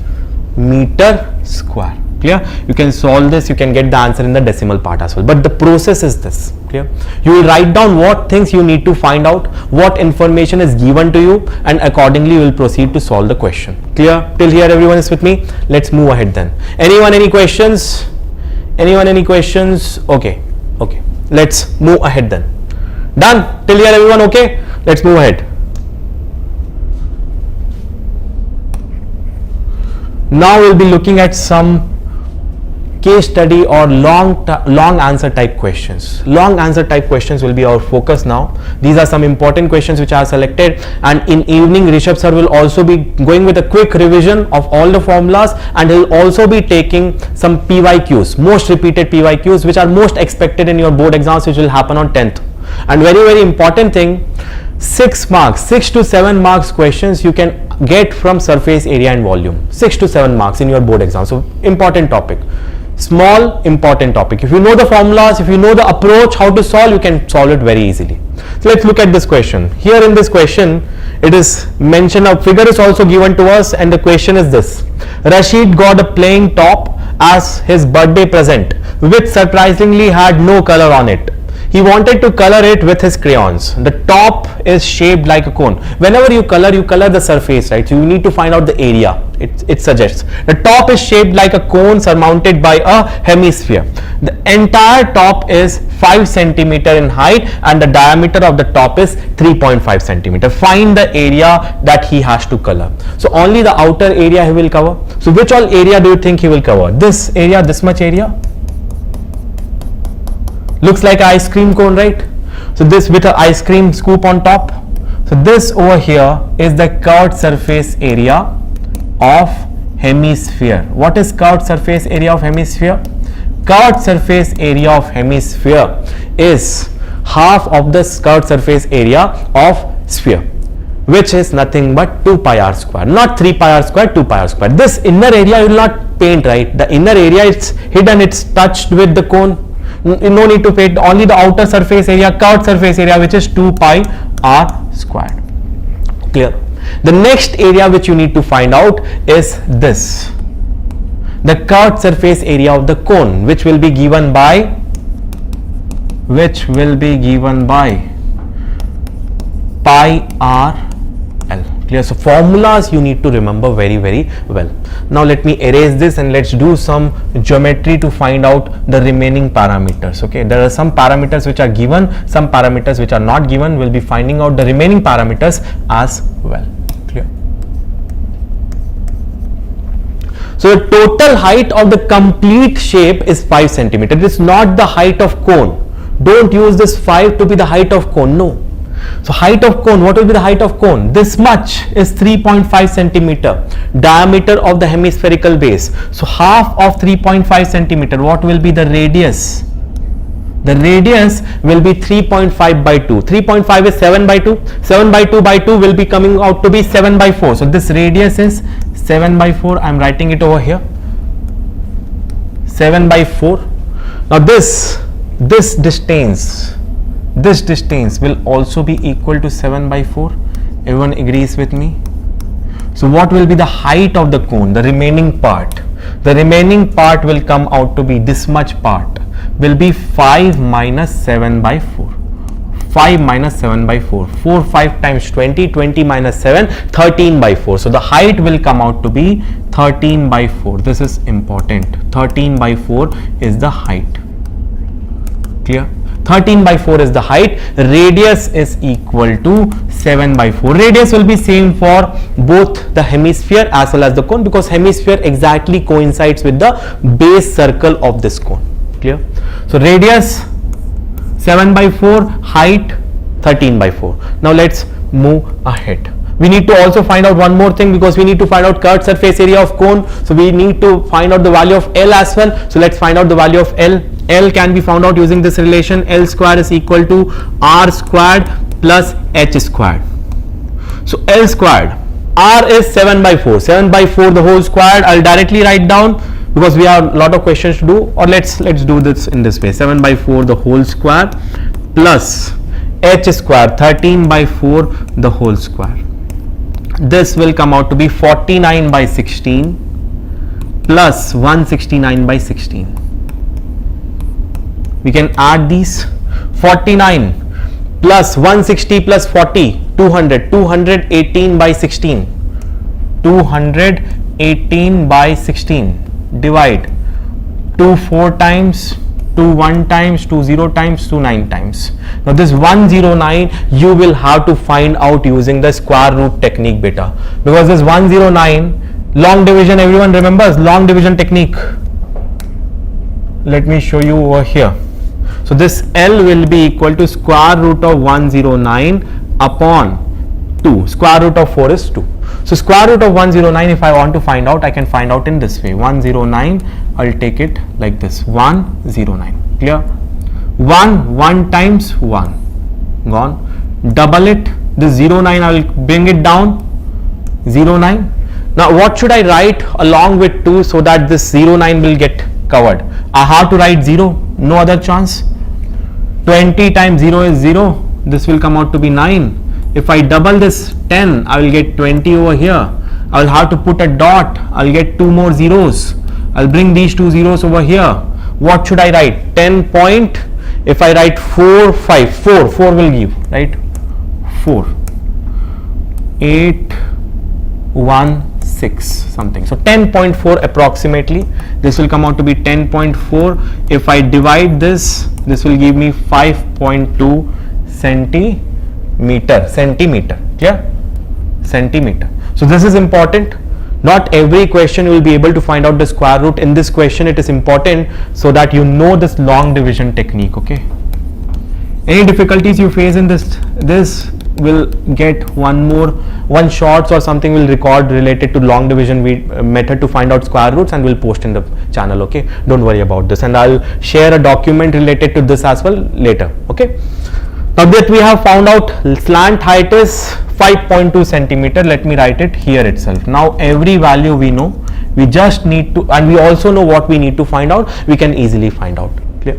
meter square. Clear? You can solve this, you can get the answer in the decimal part as well, but the process is this. Clear? You will write down what things you need to find out, what information is given to you, and accordingly you will proceed to solve the question. Clear? Till here everyone is with me? Let's move ahead then. Anyone any questions? Anyone any questions? Okay, okay, let's move ahead then. Done? Till here everyone okay? Let's move ahead. Now we'll be looking at some case study or long answer type questions. Long answer type questions will be our focus now. These are some important questions which are selected, and in evening Rishabh sir will also be going with a quick revision of all the formulas, and he'll also be taking some PYQs, most repeated PYQs, which are most expected in your board exams, which will happen on 10th. And very important thing, 6 marks, 6 to 7 marks questions you can get from surface area and volume. 6 to 7 marks in your board exam. So important topic. Small important topic. If you know the formulas, if you know the approach how to solve, you can solve it very easily. So let's look at this question. Here in this question it is mentioned, a figure is also given to us, and the question is this: Rashid got a playing top as his birthday present, which surprisingly had no color on it. He wanted to color it with his crayons. The top is shaped like a cone. Whenever you color the surface, right? So you need to find out the area. It suggests the top is shaped like a cone surmounted by a hemisphere. The entire top is 5 centimeter in height, and the diameter of the top is 3.5 centimeter. Find the area that he has to color. So only the outer area he will cover. So which all area do you think he will cover? This area, this much area. Looks like an ice cream cone, right? So this with an ice cream scoop on top. So this over here is the curved surface area of hemisphere. What is curved surface area of hemisphere? Curved surface area of hemisphere is half of the curved surface area of sphere, which is nothing but 2 pi r square, not 3 pi r square, 2 pi r square. This inner area you will not paint, right? The inner area, it's hidden, it's touched with the cone. No need to paint, only the outer surface area, curved surface area, which is 2 pi r squared. Clear? The next area which you need to find out is this, the curved surface area of the cone, which will be given by pi r L. Clear? So formulas you need to remember very well. Now let me erase this and let's do some geometry to find out the remaining parameters. Okay, there are some parameters which are given, some parameters which are not given. We'll be finding out the remaining parameters as well. Clear? So the total height of the complete shape is 5 centimeter. It is not the height of cone. Don't use this 5 to be the height of cone. No. So height of cone, what will be the height of cone? This much is 3.5 centimeter. Diameter of the hemispherical base. So half of 3.5 centimeter. What will be the radius? The radius will be 3.5 by 2. 3.5 is 7 by 2. 7 by 2 by 2 will be coming out to be 7 by 4. So this radius is 7 by 4. I am writing it over here. 7 by 4. Now this distance will also be equal to 7 by 4. Everyone agrees with me? So what will be the height of the cone? The remaining part. The remaining part will come out to be this much part. Will be 5 minus 7 by 4. 5 minus 7 by 4. 4 5 times 20. 20 minus 7. 13 by 4. So the height will come out to be 13 by 4. This is important. 13 by 4 is the height. Clear? 13 by 4 is the height. Radius is equal to 7 by 4. Radius will be same for both the hemisphere as well as the cone, because hemisphere exactly coincides with the base circle of this cone. Clear? So radius 7 by 4, height 13 by 4. Now let's move ahead. We need to also find out one more thing, because we need to find out curved surface area of cone. So we need to find out the value of L as well. So let's find out the value of L. L can be found out using this relation. L square is equal to R squared plus H squared. So L squared, R is 7 by 4. 7 by 4 the whole squared. I'll directly write down, because we have a lot of questions to do, or let's do this in this way. 7 by 4 the whole square plus H square 13 by 4 the whole square. This will come out to be 49 by 16 plus 169 by 16. We can add these. 49 plus 160 plus 40, 200. 218 by 16. 218 by 16. Divide. 2 4 times, 2 1 times, 2 0 times, 2 9 times. Now this 109 you will have to find out using the square root technique, beta, because this 109 long division, everyone remembers long division technique. Let me show you over here. So this L will be equal to square root of 109 upon 2. Square root of 4 is 2. So square root of 109, if I want to find out, I can find out in this way. 109, I'll take it like this. 109. Clear? 1 times 1. Gone. Double it. This 09, I will bring it down. 09. Now what should I write along with 2 so that this 09 will get covered? I have to write 0. No other chance. 20 times 0 is 0. This will come out to be 9. If I double this 10, I will get 20 over here. I will have to put a dot. I will get 2 more zeros. I will bring these 2 zeros over here. What should I write? 10 point. If I write 4, 5, 4 will give, right? 4, 8, 1, 6 something. So 10.4 approximately. This will come out to be 10.4. If I divide this will give me 5.2 centimeter. Yeah, centimeter. So this is important. Not every question you will be able to find out the square root. In this question it is important so that you know this long division technique. Okay, any difficulties you face in this will get one shorts or something will record related to long division method to find out square roots, and we'll post in the channel. Okay, don't worry about this, and I'll share a document related to this as well later. Okay, now that we have found out slant height is 5.2 centimeter, let me write it here itself. Now every value we know, we just need to, and we also know what we need to find out, we can easily find out. Clear?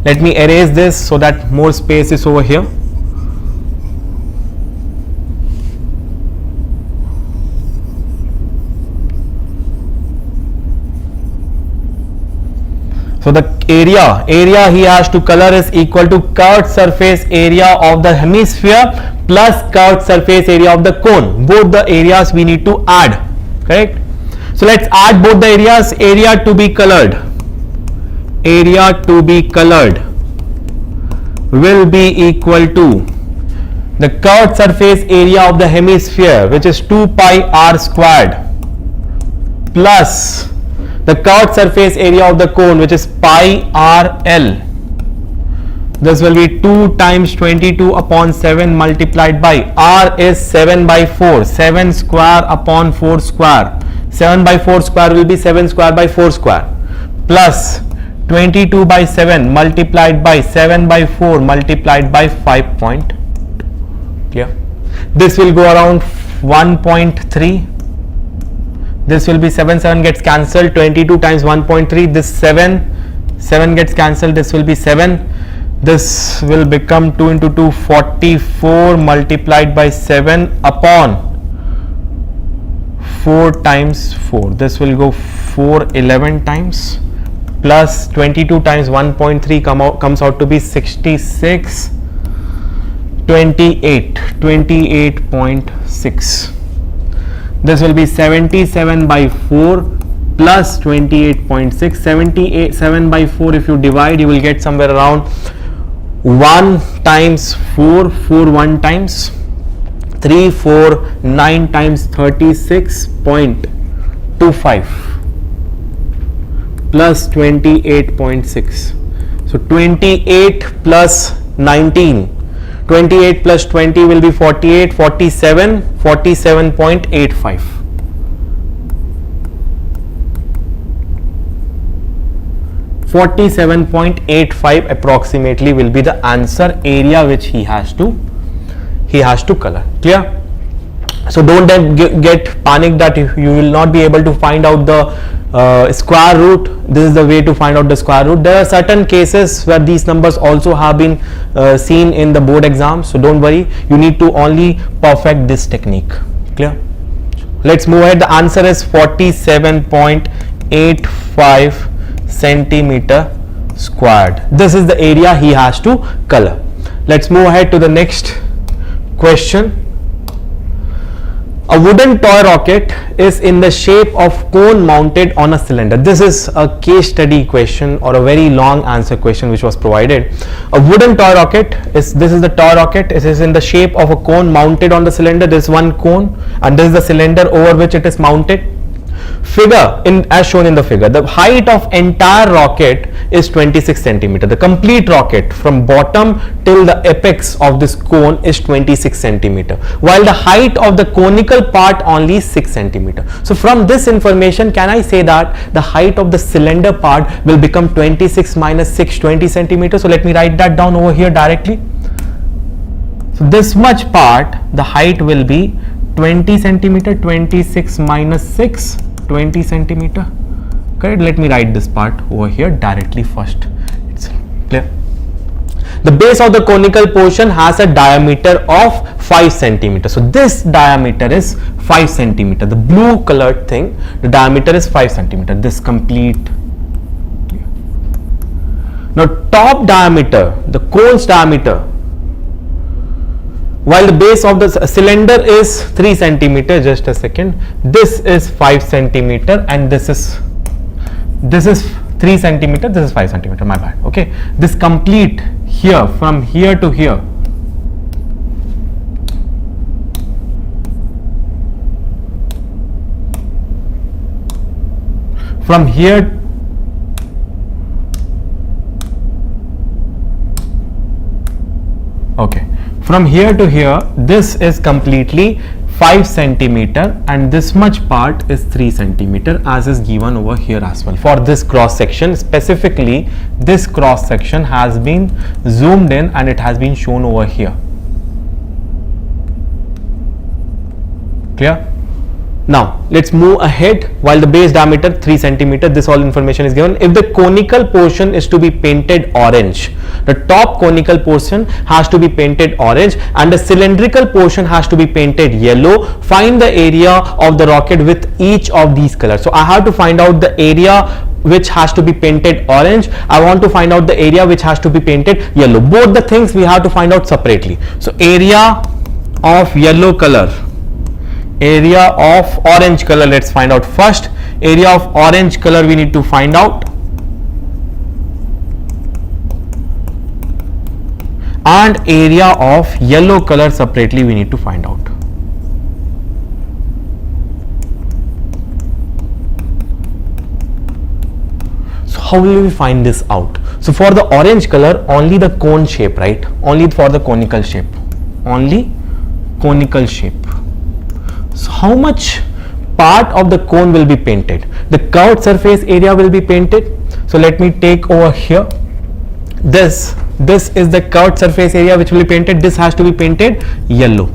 Let me erase this so that more space is over here. So the area he has to color is equal to curved surface area of the hemisphere plus curved surface area of the cone. Both the areas we need to add, correct? So let's add both the areas. Area to be colored will be equal to the curved surface area of the hemisphere, which is 2 pi r squared, plus the curved surface area of the cone, which is pi r l. This will be 2 times 22 upon 7 multiplied by r is 7 by 4. 7 square upon 4 square. 7 by 4 square will be 7 square by 4 square plus 22 by 7 multiplied by 7 by 4 multiplied by 5 point. Clear? This will go around 1.3. This will be 7 gets cancelled. 22 times 1.3. This 7 gets cancelled. This will be 7. This will become 2 into 2 44 multiplied by 7 upon 4 times 4. This will go 411 times plus 22 times 1.3 comes out to be 66. 28.6. This will be 77 by 4 plus 28.6. 7 by 4 if you divide, you will get somewhere around 1 times 4, 1 times 3, 4, 9 times 36.25 plus 28.6. So 28 plus 19. 28 plus 20 will be 48, 47, 47.85. .85 approximately will be the answer area which he has to color. Clear? So don't then get panicked that you will not be able to find out the square root. This is the way to find out the square root. There are certain cases where these numbers also have been seen in the board exam, so don't worry, you need to only perfect this technique. Clear? Let's move ahead. The answer is 47.85 centimeter squared. This is the area he has to color. Let's move ahead to the next question. A wooden toy rocket is in the shape of cone mounted on a cylinder. This is a case study question or a very long answer question which was provided. A wooden toy rocket this is the toy rocket. It is in the shape of a cone mounted on the cylinder. There is one cone and this is the cylinder over which it is mounted. Figure as shown in the figure, the height of entire rocket is 26 centimeter. The complete rocket from bottom till the apex of this cone is 26 centimeter, while the height of the conical part only is 6 centimeter. So from this information, can I say that the height of the cylinder part will become 26 minus 6, 20 centimeter? So let me write that down over here directly. So this much part, the height will be 20 centimeter. 26 minus 6, 20 centimeter. Correct? Let me write this part over here directly first. It's clear. The base of the conical portion has a diameter of 5 centimeter. So this diameter is 5 centimeter. The blue colored thing, the diameter is 5 centimeter. This complete. Now top diameter, the cone's diameter, while the base of the cylinder is 3 centimeter, just a second, this is 5 centimeter and this is 3 centimeter, this is 5 centimeter, my bad. Okay, this complete here, from here to here, from here okay, from here to here, this is completely 5 centimeter and this much part is 3 centimeter as is given over here as well. For this cross section, specifically this cross section has been zoomed in and it has been shown over here. Clear? Now let's move ahead. While the base diameter 3 centimeter, this all information is given. If the conical portion is to be painted orange, the top conical portion has to be painted orange and the cylindrical portion has to be painted yellow. Find the area of the rocket with each of these colors. So I have to find out the area which has to be painted orange. I want to find out the area which has to be painted yellow. Both the things we have to find out separately. So area of yellow color, area of orange color, let's find out first. Area of orange color we need to find out, and area of yellow color separately we need to find out. So how will we find this out? So for the orange color, only the cone shape, right? Only for the conical shape. Only conical shape. So how much part of the cone will be painted? The curved surface area will be painted. So let me take over here. This is the curved surface area which will be painted. This has to be painted yellow.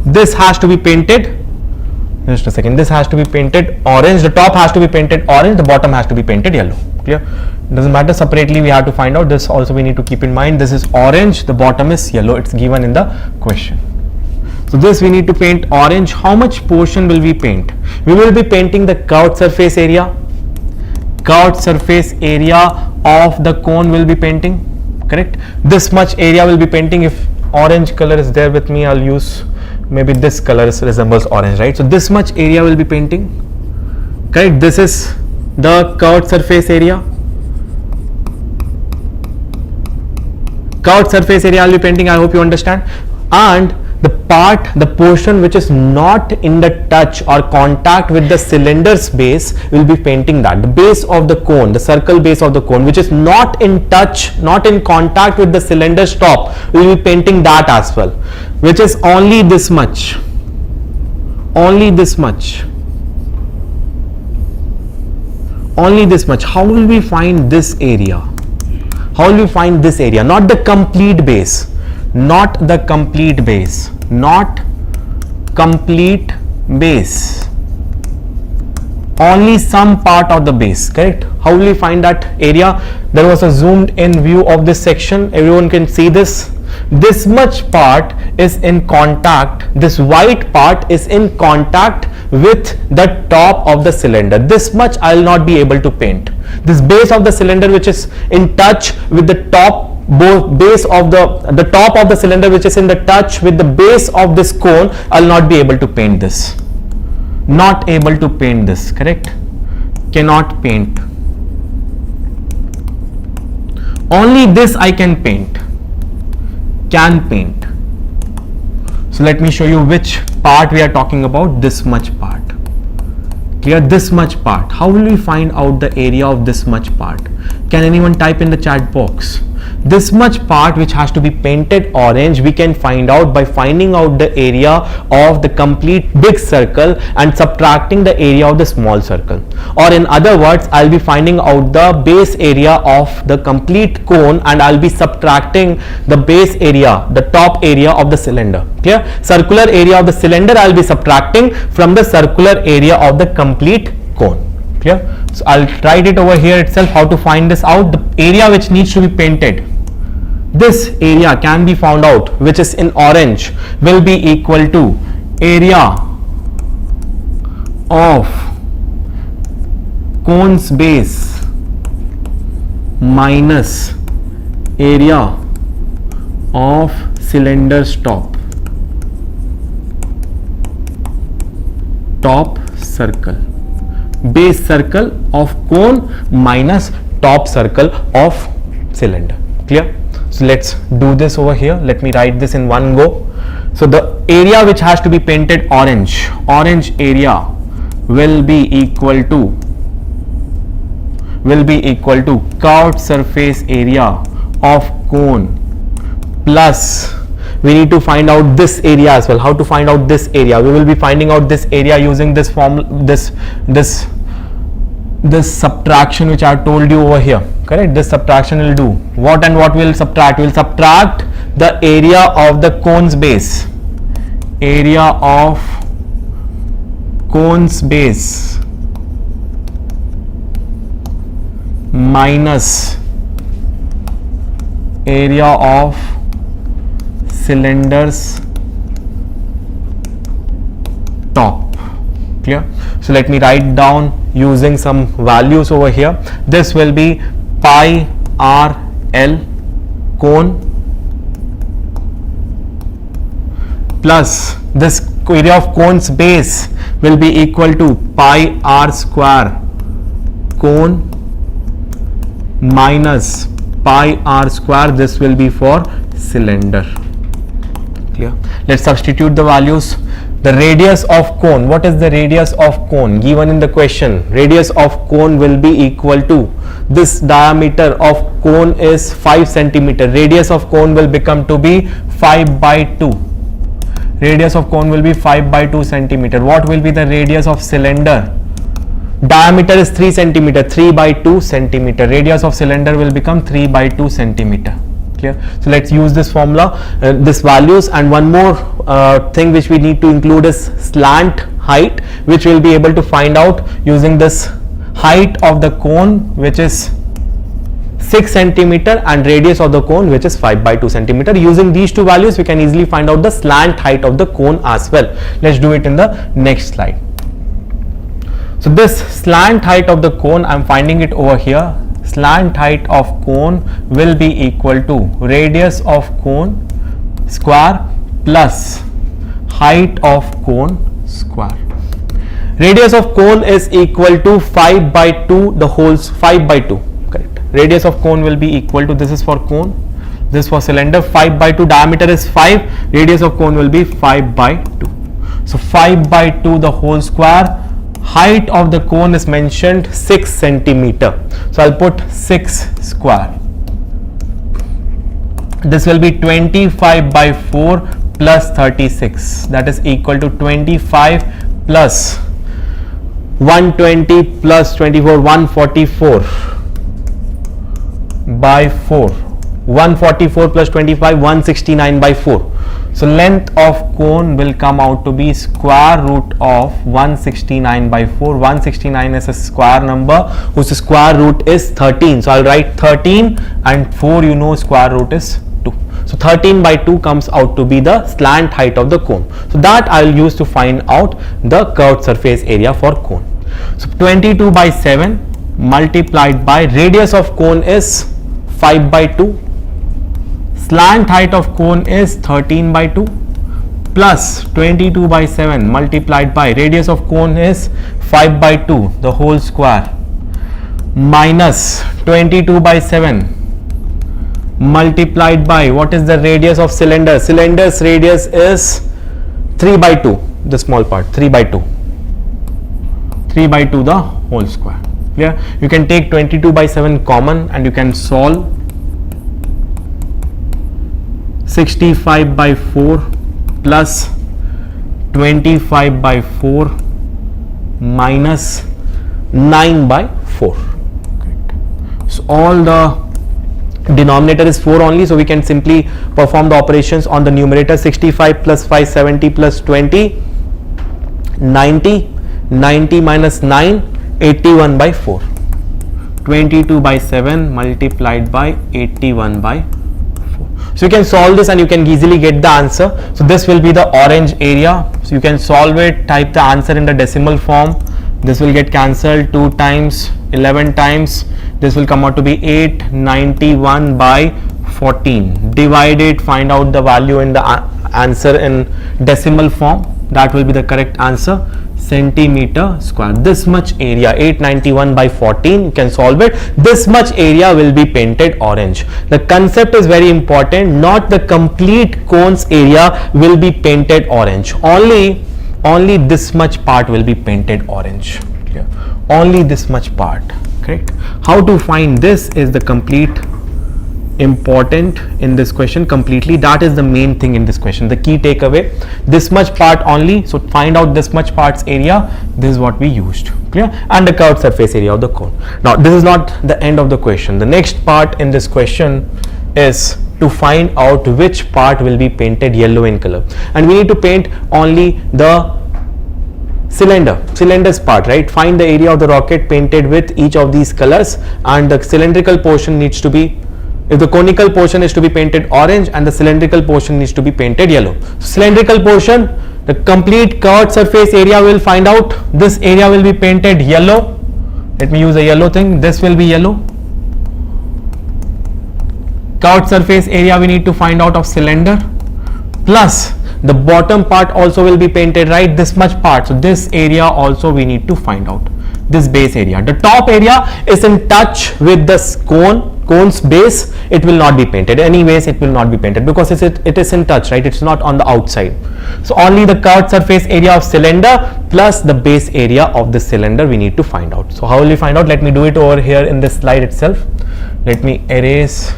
This has to be painted, just a second, this has to be painted orange. The top has to be painted orange, the bottom has to be painted yellow. Clear? Doesn't matter, separately we have to find out. This also we need to keep in mind. This is orange, the bottom is yellow. It's given in the question. So this we need to paint orange. How much portion will we paint? We will be painting the curved surface area. Curved surface area of the cone will be painting, correct? This much area will be painting. If orange color is there with me, I'll use maybe this color resembles orange, right? So this much area will be painting, correct? This is the curved surface area. Curved surface area I'll be painting. I hope you understand. And the portion which is not in the touch or contact with the cylinder's base, will be painting that. The base of the cone, the circle base of the cone, which is not in touch, not in contact with the cylinder's top, will be painting that as well, which is only this much. Only this much. Only this much. How will we find this area? How will we find this area? Not the complete base. Not the complete base. Not complete base. Only some part of the base, correct? How will we find that area? There was a zoomed in view of this section. Everyone can see this. This much part is in contact. This white part is in contact with the top of the cylinder. This much I will not be able to paint. This base of the cylinder which is in touch with the top base of the top of the cylinder which is in the touch with the base of this cone, I'll not be able to paint this. Not able to paint this, correct? Cannot paint. Only this I can paint. Can paint. So let me show you which part we are talking about. This much part. Clear? This much part. How will we find out the area of this much part? Can anyone type in the chat box? This much part which has to be painted orange, we can find out by finding out the area of the complete big circle and subtracting the area of the small circle. Or in other words, I'll be finding out the base area of the complete cone and I'll be subtracting the base area, the top area of the cylinder. Clear? Circular area of the cylinder I'll be subtracting from the circular area of the complete cone. Clear? So I'll write it over here itself how to find this out. The area which needs to be painted, this area can be found out, which is in orange, will be equal to area of cone's base minus area of cylinder's top circle. Base circle of cone minus top circle of cylinder. Clear? So let's do this over here. Let me write this in one go. So the area which has to be painted orange area will be equal to curved surface area of cone plus, we need to find out this area as well. How to find out this area? We will be finding out this area using this form, this subtraction which I have told you over here. Correct? This subtraction will do what, and what will subtract? We will subtract the area of the cone's base. Area of cone's base minus area of cylinder's top. Clear? So let me write down using some values over here. This will be pi r l cone plus this area of cone's base will be equal to pi r square cone minus pi r square. This will be for cylinder. Clear? Let's substitute the values. The radius of cone, what is the radius of cone given in the question? Radius of cone will be equal to, this diameter of cone is 5 centimeter, radius of cone will become to be 5 by 2. Radius of cone will be 5 by 2 centimeter. What will be the radius of cylinder? Diameter is 3 centimeter, 3 by 2 centimeter. Radius of cylinder will become 3 by 2 centimeter. Clear? So let's use this formula, this values, and one more thing which we need to include is slant height, which we'll be able to find out using this height of the cone, which is 6 centimeter, and radius of the cone, which is 5 by 2 centimeter. Using these two values, we can easily find out the slant height of the cone as well. Let's do it in the next slide. So this slant height of the cone, I'm finding it over here. Slant height of cone will be equal to radius of cone square plus height of cone square. Radius of cone is equal to 5 by 2, the whole 5 by 2. Correct. Radius of cone will be equal to, this is for cone, this for cylinder, 5 by 2, diameter is 5, radius of cone will be 5 by 2. So 5 by 2 the whole square. Height of the cone is mentioned 6 centimeter. So I'll put 6 square. This will be 25 by 4 plus 36. That is equal to 25 plus 120 plus 24, 144 by 4. 144 plus 25, 169 by 4. So length of cone will come out to be square root of 169 by 4. 169 is a square number whose square root is 13. So I'll write 13, and 4, you know, square root is 2. So 13 by 2 comes out to be the slant height of the cone. So that I'll use to find out the curved surface area for cone. So 22 by 7 multiplied by radius of cone is 5 by 2. Slant height of cone is 13 by 2 plus 22 by 7 multiplied by radius of cone is 5 by 2 the whole square minus 22 by 7 multiplied by, what is the radius of cylinder? Cylinder's radius is 3 by 2, the small part, 3 by 2. 3 by 2 the whole square. Clear? You can take 22 by 7 common and you can solve. 65 by 4 plus 25 by 4 minus 9 by 4. So all the denominator is 4 only, so we can simply perform the operations on the numerator. 65 plus 5, 70 plus 20, 90, 90 minus 9, 81 by 4. 22 by 7 multiplied by 81 by 4. So you can solve this and you can easily get the answer. So this will be the orange area. So you can solve it, type the answer in the decimal form. This will get cancelled 2 times, 11 times. This will come out to be 891 by 14. Divide it, find out the value in the answer in decimal form. That will be the correct answer. Centimeter square. This much area, 891 by 14, you can solve it. This much area will be painted orange. The concept is very important. Not the complete cone's area will be painted orange. Only this much part will be painted orange. Clear? Only this much part. Correct? How to find this is the complete important in this question completely. That is the main thing in this question, the key takeaway. This much part only, so find out this much part's area. This is what we used. Clear? And the curved surface area of the cone. Now this is not the end of the question. The next part in this question is to find out which part will be painted yellow in color, and we need to paint only the cylinder's part, right? Find the area of the rocket painted with each of these colors, and the cylindrical portion needs to be, if the conical portion is to be painted orange and the cylindrical portion needs to be painted yellow. Cylindrical portion, the complete curved surface area will find out. This area will be painted yellow. Let me use a yellow thing. This will be yellow. Curved surface area we need to find out of cylinder, plus the bottom part also will be painted, right? This much part. So this area also we need to find out. This base area. The top area is in touch with the cone cone's base, it will not be painted. Anyways, it will not be painted because it is in touch, right? It's not on the outside. So only the curved surface area of cylinder plus the base area of the cylinder we need to find out. So how will we find out? Let me do it over here in this slide itself. Let me erase.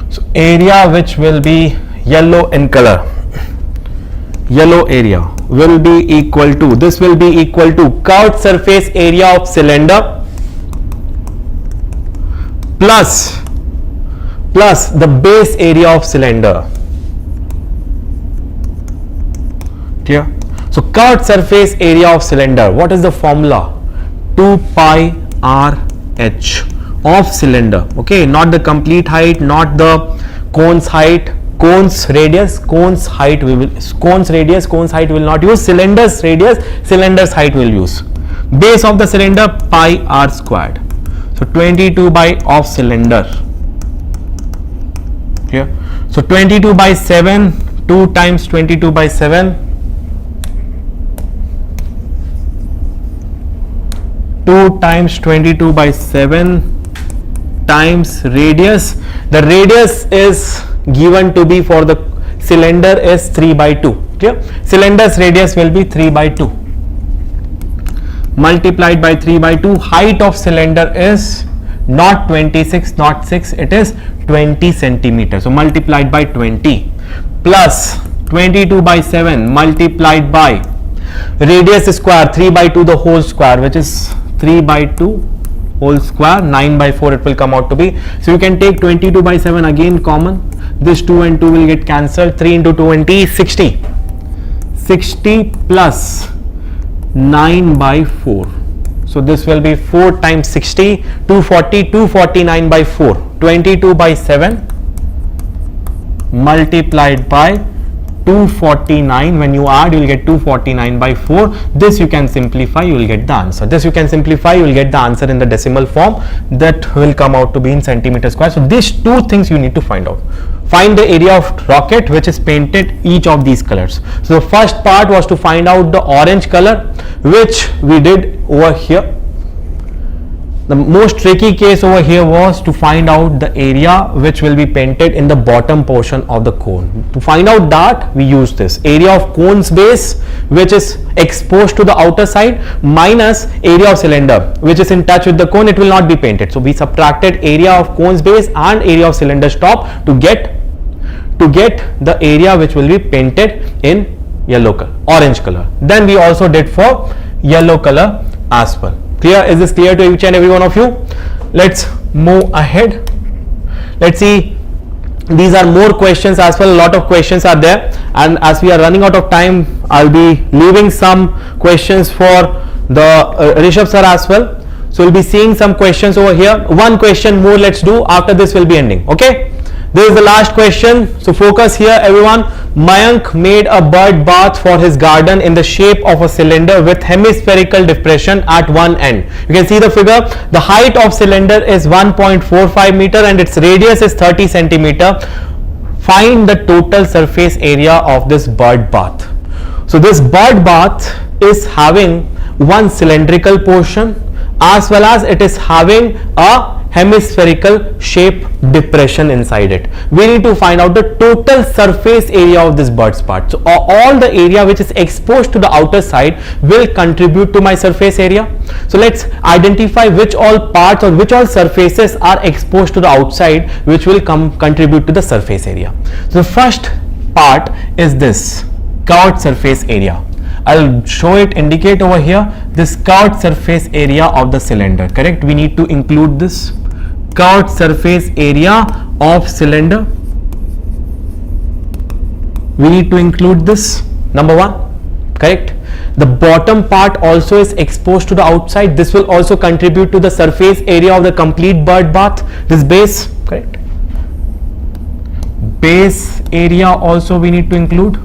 So area which will be yellow in color, yellow area will be equal to, this will be equal to curved surface area of cylinder plus the base area of cylinder. Clear? So curved surface area of cylinder, what is the formula? 2 pi r h of cylinder. Okay, not the complete height, not the cone's height, cone's radius, cone's height we will, cone's radius, cone's height will not use, cylinder's radius, cylinder's height will use. Base of the cylinder pi r squared. So 22 by of cylinder. Here. So 22 by 7, 2 times 22 by 7, 2 times 22 by 7 times radius. The radius is given to be for the cylinder is 3 by 2. Clear? Cylinder's radius will be 3 by 2 multiplied by 3 by 2. Height of cylinder is not 26, not 6, it is 20 centimeters. So multiplied by 20 plus 22 by 7 multiplied by radius square 3 by 2 the whole square, which is 3 by 2 whole square, 9 by 4 it will come out to be. So you can take 22 by 7 again common, this 2 and 2 will get cancelled, 3 into 20 60, 60 plus 9 by 4. So this will be 4 times 60, 240, 249 by 4, 22 by 7 multiplied by 249. When you add, you will get 249 by 4. This you can simplify, you will get the answer. This you can simplify, you will get the answer in the decimal form, that will come out to be in centimeter square. So these two things you need to find out. Find the area of rocket which is painted each of these colors. So the first part was to find out the orange color, which we did over here. The most tricky case over here was to find out the area which will be painted in the bottom portion of the cone. To find out that, we use this area of cone's base which is exposed to the outer side minus area of cylinder which is in touch with the cone, it will not be painted. So we subtracted area of cone's base and area of cylinder's top to get the area which will be painted in yellow color, orange color. Then we also did for yellow color as well. Clear? Is this clear to each and every one of you? Let's move ahead. Let's see, these are more questions as well. A lot of questions are there, and as we are running out of time, I'll be leaving some questions for the Rishabh sir as well. So we'll be seeing some questions over here. One question more let's do, after this will be ending. Okay, this is the last question, so focus here everyone. Mayank made a bird bath for his garden in the shape of a cylinder with hemispherical depression at one end. You can see the figure. The height of cylinder is 1.45 meter and its radius is 30 centimeter. Find the total surface area of this bird bath. So this bird bath is having one cylindrical portion as well as it is having a hemispherical shape depression inside it. We need to find out the total surface area of this bird's bath. So all the area which is exposed to the outer side will contribute to my surface area. So let's identify which all parts or which all surfaces are exposed to the outside which will contribute to the surface area. So the first part is this curved surface area. I'll show it, indicate over here, this curved surface area of the cylinder, correct? We need to include this curved surface area of cylinder. We need to include this, number one, correct? The bottom part also is exposed to the outside. This will also contribute to the surface area of the complete bird bath. This base, correct? Base area also we need to include.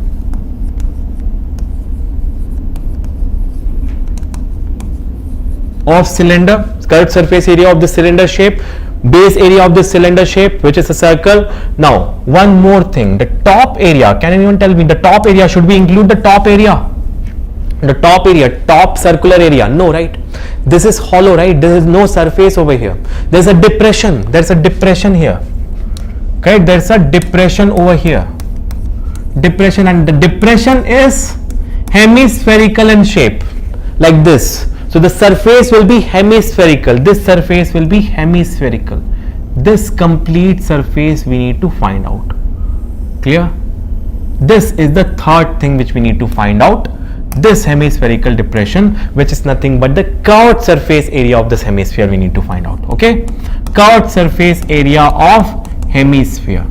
Of cylinder, curved surface area of the cylinder shape base area of this cylinder shape, which is a circle. Now one more thing, the top area, can anyone tell me the top area, should we include the top area? The top area, top circular area, no, right? This is hollow, right? There is no surface over here. There's a depression, there's a depression here, okay? There's a depression over here, depression, and the depression is hemispherical in shape, like this. So the surface will be hemispherical, this surface will be hemispherical. This complete surface we need to find out. Clear? This is the third thing which we need to find out. This hemispherical depression, which is nothing but the curved surface area of this hemisphere, we need to find out. Okay, curved surface area of hemisphere.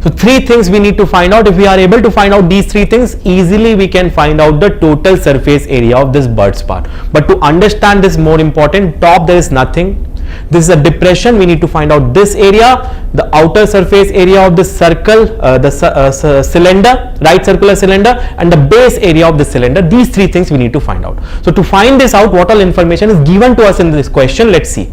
So three things we need to find out. If we are able to find out these three things, easily we can find out the total surface area of this bird's part. But to understand this more important, top there is nothing. This is a depression. We need to find out this area, the outer surface area of this circle, cylinder, right circular cylinder, and the base area of the cylinder. These three things we need to find out. So to find this out, what all information is given to us in this question? Let's see.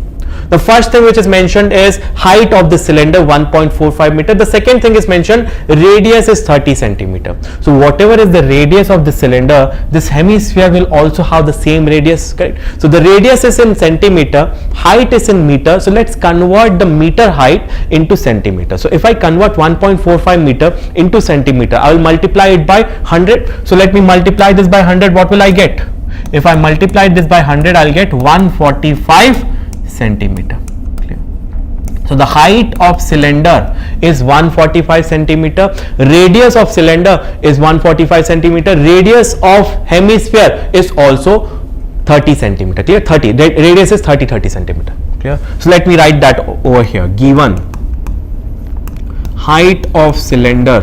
The first thing which is mentioned is height of the cylinder 1.45 meter. The second thing is mentioned, radius is 30 centimeter. So whatever is the radius of the cylinder, this hemisphere will also have the same radius, correct? So the radius is in centimeter, height is in meter. So let's convert the meter height into centimeter. So if I convert 1.45 meter into centimeter, I will multiply it by 100. So let me multiply this by 100. What will I get? If I multiply this by 100, I'll get 145 centimeter. Clear? So the height of cylinder is 145 centimeter, radius of cylinder is 145 centimeter, radius of hemisphere is also 30 centimeter. Clear? 30 radius is 30 centimeter. Clear? So let me write that over here. Given height of cylinder,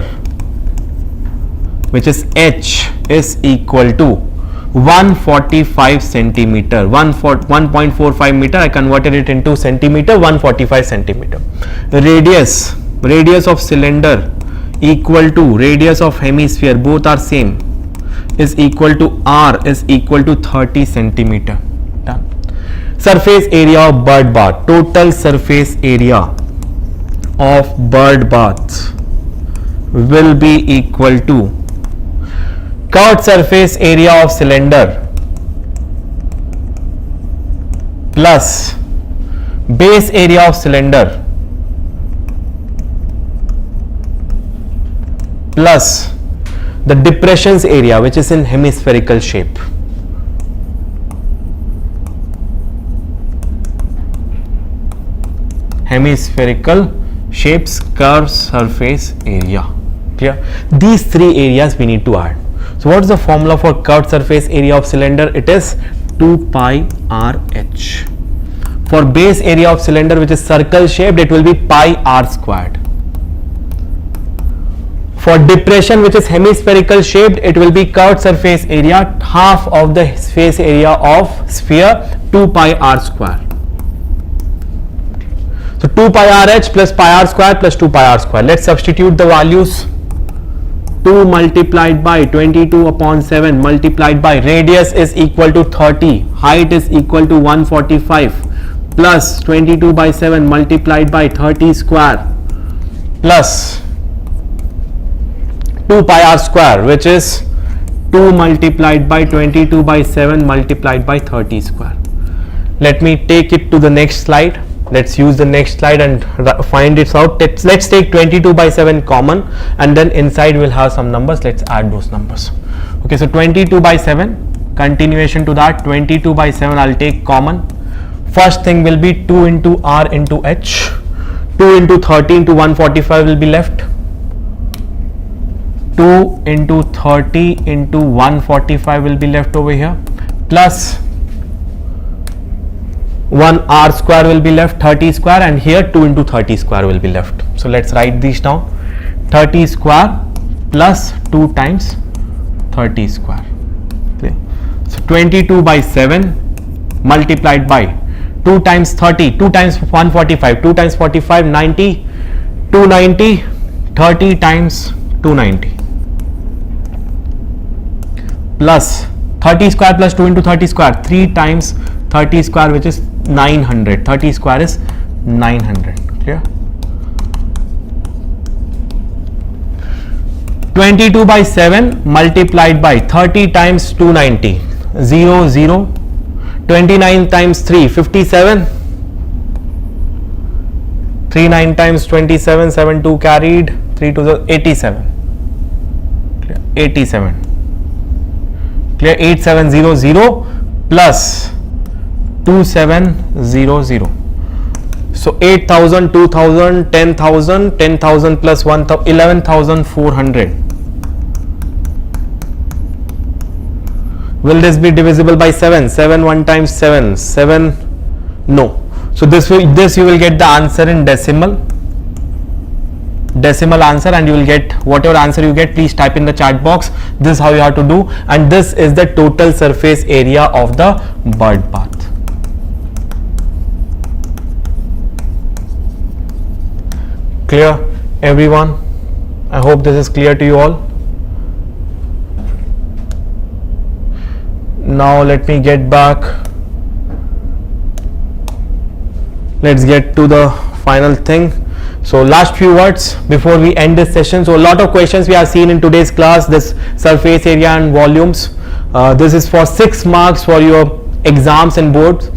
which is h, is equal to 145 centimeter, 1.45 meter, I converted it into centimeter, 145 centimeter. Radius of cylinder equal to radius of hemisphere, both are same, is equal to r, is equal to 30 centimeter. Done. Surface area of bird bath, total surface area of bird bath will be equal to curved surface area of cylinder plus base area of cylinder plus the depressions area, which is in hemispherical shape. Hemispherical shapes, curved surface area. Clear? These three areas we need to add. So what is the formula for curved surface area of cylinder? It is 2 pi r h. For base area of cylinder, which is circle shaped, it will be pi r squared. For depression, which is hemispherical shaped, it will be curved surface area, half of the face area of sphere, 2 pi r square. So 2 pi r h plus pi r square plus 2 pi r square. Let's substitute the values. 2 multiplied by 22 upon 7 multiplied by radius is equal to 30, height is equal to 145 plus 22 by 7 multiplied by 30 square plus 2 pi r square, which is 2 multiplied by 22 by 7 multiplied by 30 square. Let me take it to the next slide. Let's use the next slide and find it out. Let's take 22 by 7 common, and then inside we'll have some numbers. Let's add those numbers. Okay, so 22 by 7, continuation to that, 22 by 7 I'll take common. First thing will be 2 into r into h. 2 into 30 into 145 will be left. 2 into 30 into 145 will be left over here, plus 1 r square will be left, 30 square, and here 2 into 30 square will be left. So let's write these down. 30 square plus 2 times 30 square. Okay. So 22 by 7 multiplied by 2 times 30, 2 times 145, 2 times 45, 90, 290, 30 times 290 plus 30 square plus 2 into 30 square, 3 times 30 square, which is 900. 30 square is 900. Clear? 22 by 7 multiplied by 30 times 290. 0, 0. 29 times 3, 57. 3 9 times 27, 7 2 carried, 3 to the 87. Clear? 87. Clear? 8700 plus 2700. So 8,000, 2,000, 10,000, 10,000 plus 1,000, 11,400. Will this be divisible by 7? 7 1 times 7, 7, no. So this you will get the answer in decimal answer, and you will get whatever answer you get. Please type in the chat box. This is how you have to do, and this is the total surface area of the bird bath. Clear, everyone? I hope this is clear to you all. Now let me get back. Let's get to the final thing. So last few words before we end this session. So a lot of questions we have seen in today's class, this surface area and volumes. This is for 6 marks for your exams and boards.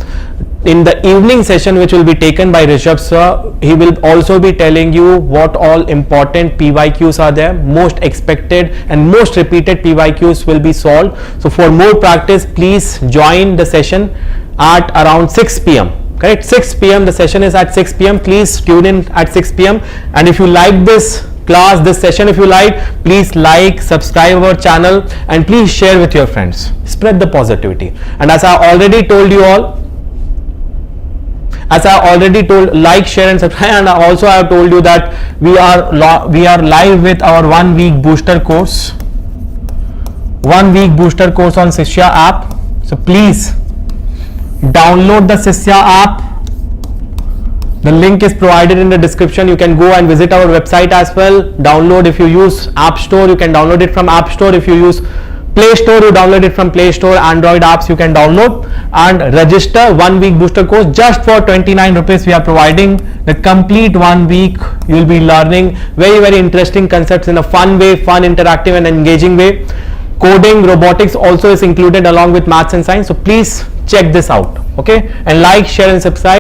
In the evening session, which will be taken by Rishabh sir, he will also be telling you what all important PYQs are there, most expected and most repeated PYQs will be solved. So for more practice, please join the session at around 6 p.m. Correct? 6 p.m. The session is at 6 p.m. Please tune in at 6 p.m. And if you like this class, this session, if you like, please like, subscribe our channel, and please share with your friends. Spread the positivity. And as I already told you all, like, share and subscribe, and also I have told you that we are live with our 1 week booster course. 1 week booster course on Sysya app. So please download the Sysya app. The link is provided in the description. You can go and visit our website as well. Download. If you use App Store, you can download it from App Store. If you use Play Store, you download it from Play Store. Android apps you can download and register. 1 week booster course just for 29 rupees. We are providing the complete 1 week. You will be learning very interesting concepts in a fun way, fun, interactive and engaging way. Coding, robotics also is included along with maths and science. So please check this out. Okay, and like, share and subscribe.